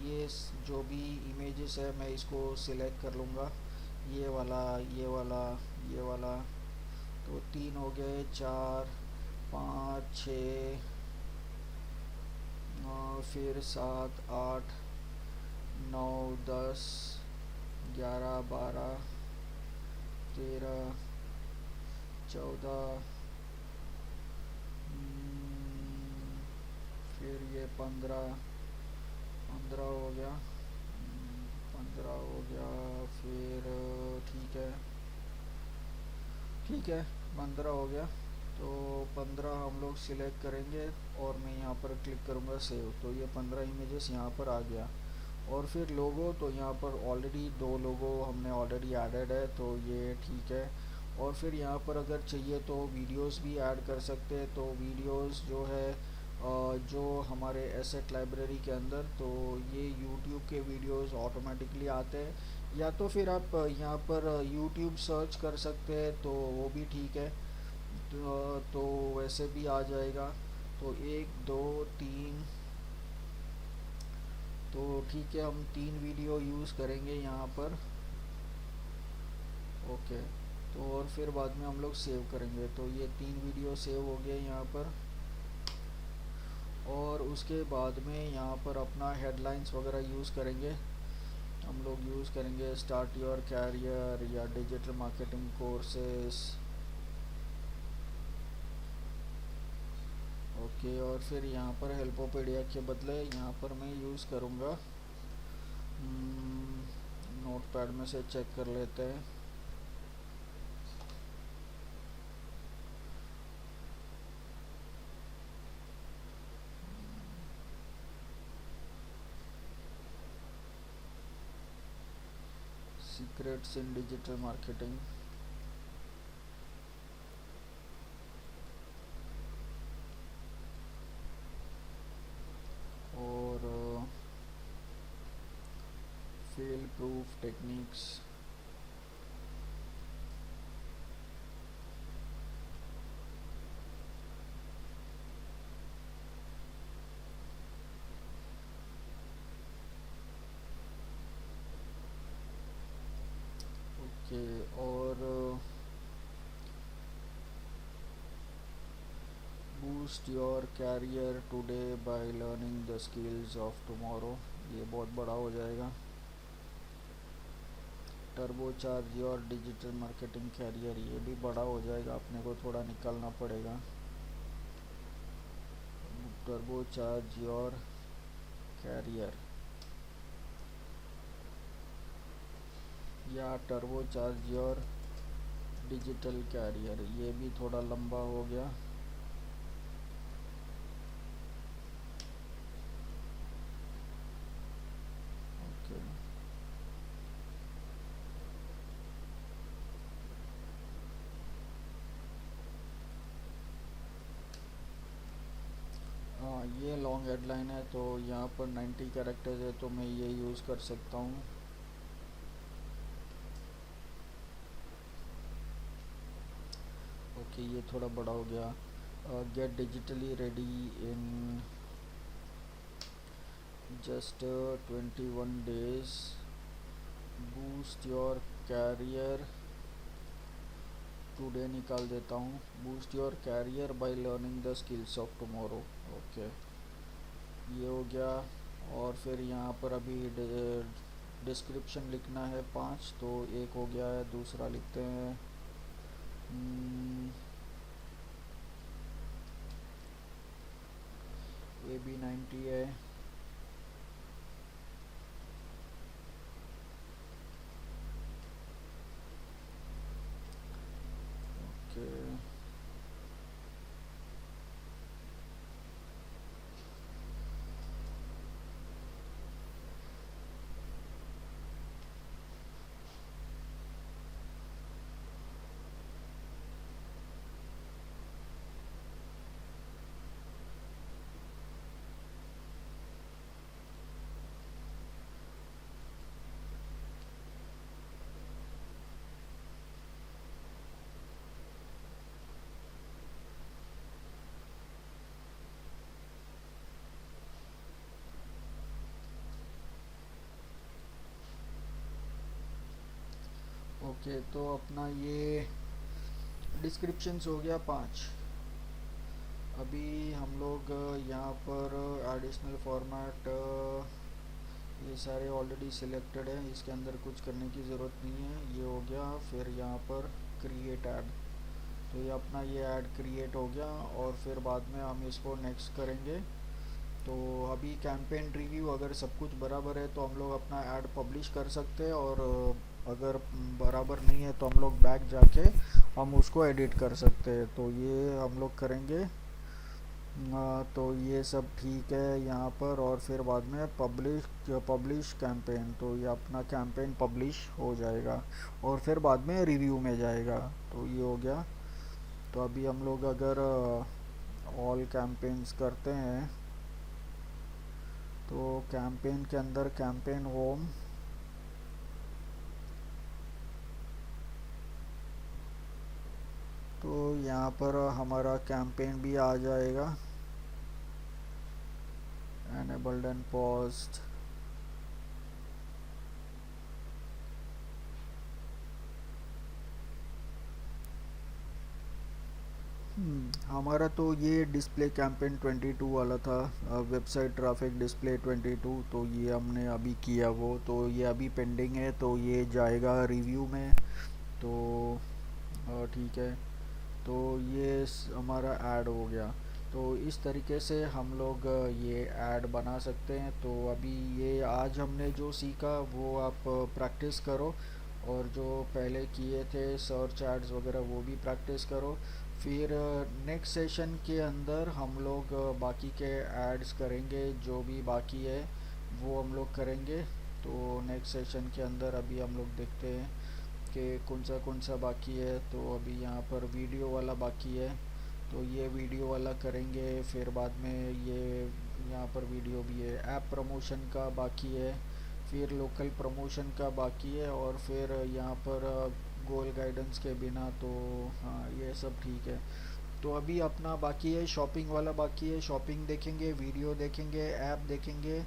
ये जो भी इमेजेस है मैं इसको सिलेक्ट कर लूँगा। ये वाला, ये वाला, ये वाला। तो 3 हो गए, 4, 5, 6, फिर 7, 8, 9, 10, 11, 12, 13, 14, फिर ये 15 हो गया। 15 हो गया। फिर ठीक है, ठीक है, 15 हो गया। तो 15 हम लोग सिलेक्ट करेंगे और मैं यहाँ पर क्लिक करूँगा सेव। तो ये 15 इमेजेस यहाँ पर आ गया। और फिर लोगो, तो यहाँ पर ऑलरेडी 2 लोगो हमने ऑलरेडी ऐडेड है। तो ये ठीक है। और फिर यहाँ पर अगर चाहिए तो वीडियोस भी ऐड कर सकते हैं। तो वीडियोस जो है जो हमारे एसेट लाइब्रेरी के अंदर, तो ये यूट्यूब के वीडियोस ऑटोमेटिकली आते हैं। या तो फिर आप यहाँ पर यूट्यूब सर्च कर सकते हैं, तो वो भी ठीक है। तो वैसे भी आ जाएगा। तो 1, 2, 3। तो ठीक है, हम 3 वीडियो यूज़ करेंगे यहाँ पर। ओके। तो और फिर बाद में हम लोग सेव करेंगे। तो ये 3 वीडियो सेव हो गए यहाँ पर। और उसके बाद में यहाँ पर अपना हेडलाइंस वगैरह यूज़ करेंगे। हम लोग यूज़ करेंगे स्टार्ट योर कैरियर या डिजिटल मार्केटिंग कोर्सेस। ओके। और फिर यहाँ पर हेल्पोपीडिया के बदले यहाँ पर मैं यूज़ करूँगा, नोटपैड में से चेक कर लेते हैं। Secrets in digital marketing. और फेल प्रूफ टेक्निक्स। ओके। और boost your career today by learning the skills of tomorrow. ये बहुत बड़ा हो जाएगा। Turbo charge your digital marketing career, ये भी बड़ा हो जाएगा, अपने को थोड़ा निकालना पड़ेगा। टर्बो चार्ज योर कैरियर या turbo charge your digital career, ये भी थोड़ा लंबा हो गया। हेडलाइन है तो यहाँ पर 90 कैरेक्टर्स है तो मैं ये यूज़ कर सकता हूँ। ओके, ये थोड़ा बड़ा हो गया। Get digitally ready in just 21 days, boost your career today निकाल देता हूँ, boost your career by learning the skills of tomorrow. Okay, ये हो गया। और फिर यहाँ पर अभी डिस्क्रिप्शन लिखना है 5, तो एक हो गया है। दूसरा लिखते हैं AB90 है। ओके, ओके, तो अपना ये डिस्क्रिप्शंस हो गया 5। अभी हम लोग यहाँ पर एडिशनल फॉर्मेट, ये सारे ऑलरेडी सिलेक्टेड है, इसके अंदर कुछ करने की ज़रूरत नहीं है। ये हो गया। फिर यहाँ पर क्रिएट ऐड, तो ये अपना ये ऐड क्रिएट हो गया। और फिर बाद में हम इसको नेक्स्ट करेंगे। तो अभी कैंपेन रिव्यू अगर सब कुछ बराबर है तो हम लोग अपना ऐड पब्लिश कर सकते हैं, और अगर बराबर नहीं है तो हम लोग बैक जाके हम उसको एडिट कर सकते हैं। तो ये हम लोग करेंगे। तो ये सब ठीक है यहाँ पर। और फिर बाद में पब्लिश कैंपेन, तो ये अपना कैंपेन पब्लिश हो जाएगा और फिर बाद में रिव्यू में जाएगा। तो ये हो गया। तो अभी हम लोग अगर ऑल कैंपेन्स करते हैं तो कैंपेन के अंदर कैंपेन होम, तो यहाँ पर हमारा कैंपेन भी आ जाएगा, enabled and paused। हमारा तो ये डिस्प्ले कैंपेन 22 वाला था, वेबसाइट ट्रैफिक डिस्प्ले 22, तो ये हमने अभी किया वो, तो ये अभी पेंडिंग है, तो ये जाएगा रिव्यू में। तो ठीक है, तो ये हमारा ऐड हो गया। तो इस तरीके से हम लोग ये ऐड बना सकते हैं। तो अभी ये आज हमने जो सीखा वो आप प्रैक्टिस करो, और जो पहले किए थे सर्च एड्स वगैरह वो भी प्रैक्टिस करो। फिर नेक्स्ट सेशन के अंदर हम लोग बाकी के एड्स करेंगे, जो भी बाकी है वो हम लोग करेंगे। तो नेक्स्ट सेशन के अंदर अभी हम लोग देखते हैं कि कौन सा बाकी है। तो अभी यहाँ पर वीडियो वाला बाकी है, तो ये वीडियो वाला करेंगे। फिर बाद में ये यहाँ पर वीडियो भी है। ऐप प्रमोशन का बाकी है, फिर लोकल प्रमोशन का बाकी है, और फिर यहाँ पर गोल गाइडेंस के बिना। तो हाँ, ये सब ठीक है। तो अभी अपना बाकी है शॉपिंग वाला बाकी है। शॉपिंग देखेंगे, वीडियो देखेंगे, ऐप देखेंगे,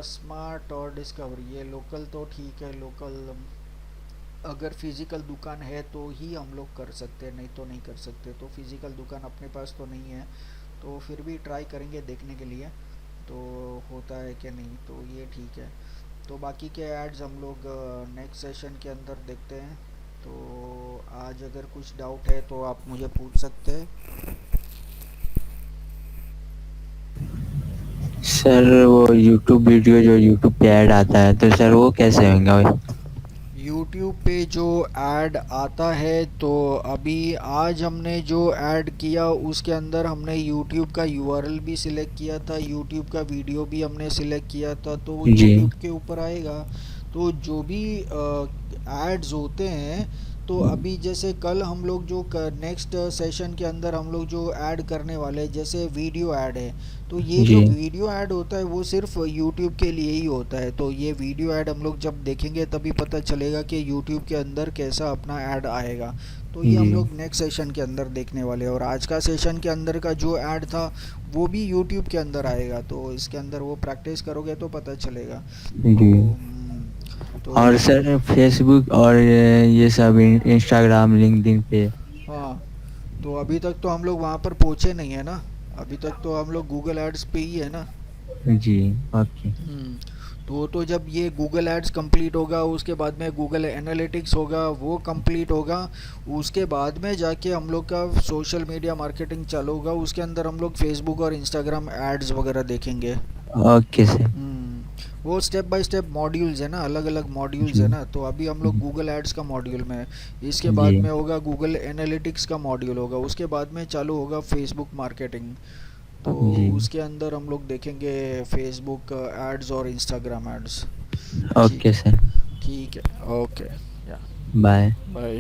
स्मार्ट और डिस्कवरी। ये लोकल तो ठीक है, लोकल अगर फिज़िकल दुकान है तो ही हम लोग कर सकते हैं, नहीं तो नहीं कर सकते। तो फिज़िकल दुकान अपने पास तो नहीं है, तो फिर भी ट्राई करेंगे देखने के लिए तो होता है कि नहीं। तो ये ठीक है। तो बाकी के एड्स हम लोग नेक्स्ट सेशन के अंदर देखते हैं। तो आज अगर कुछ डाउट है तो आप मुझे पूछ सकते हैं। सर वो यूट्यूब वीडियो जो यूट्यूब पे ऐड आता है तो सर वो कैसे होगा भाई? यूट्यूब पे जो ऐड आता है, तो अभी आज हमने जो ऐड किया उसके अंदर हमने यूट्यूब का यूआरएल भी सिलेक्ट किया था, यूट्यूब का वीडियो भी हमने सिलेक्ट किया था, तो वो जी। यूट्यूब के ऊपर आएगा। तो जो भी एड्स होते हैं तो अभी जैसे कल हम लोग जो नेक्स्ट सेशन के अंदर हम लोग जो ऐड करने वाले हैं, जैसे वीडियो ऐड है, तो ये जो जी वीडियो ऐड होता है वो सिर्फ यूट्यूब के लिए ही होता है। तो ये वीडियो ऐड हम लोग जब देखेंगे तभी पता चलेगा कि यूट्यूब के अंदर कैसा अपना ऐड आएगा। तो ये हम जी लोग नेक्स्ट सेशन के अंदर देखने वाले हैं। और आज का सेशन के अंदर का जो ऐड था वो भी यूट्यूब के अंदर आएगा, तो इसके अंदर वो प्रैक्टिस करोगे तो पता चलेगा। तो जी। तो और सर फेसबुक और ये सब इंस्टाग्राम लिंक्डइन पे। हाँ, तो अभी तक तो हम लोग वहाँ पर पहुँचे नहीं है ना, अभी तक तो हम लोग गूगल एड्स पे ही है ना। जी ओके। हम्म, तो जब ये गूगल एड्स कंप्लीट होगा उसके बाद में गूगल एनालिटिक्स होगा, वो कंप्लीट होगा, उसके बाद में जाके हम लोग का सोशल मीडिया मार्केटिंग चालू होगा। उसके अंदर हम लोग फेसबुक और इंस्टाग्राम एड्स वगैरह देखेंगे। Okay sir. वो स्टेप बाय स्टेप मॉड्यूल्स है ना, अलग अलग मॉड्यूल्स है जी ना। तो अभी हम लोग गूगल एड्स का मॉड्यूल में है, इसके जी बाद में होगा गूगल एनालिटिक्स का मॉड्यूल होगा, उसके बाद में चालू होगा फेसबुक मार्केटिंग। तो जी। उसके अंदर हम लोग देखेंगे फेसबुक एड्स और इंस्टाग्राम एड्स। ठीक ओके है, सर। ठीक है, ओके, या बाय। बाय।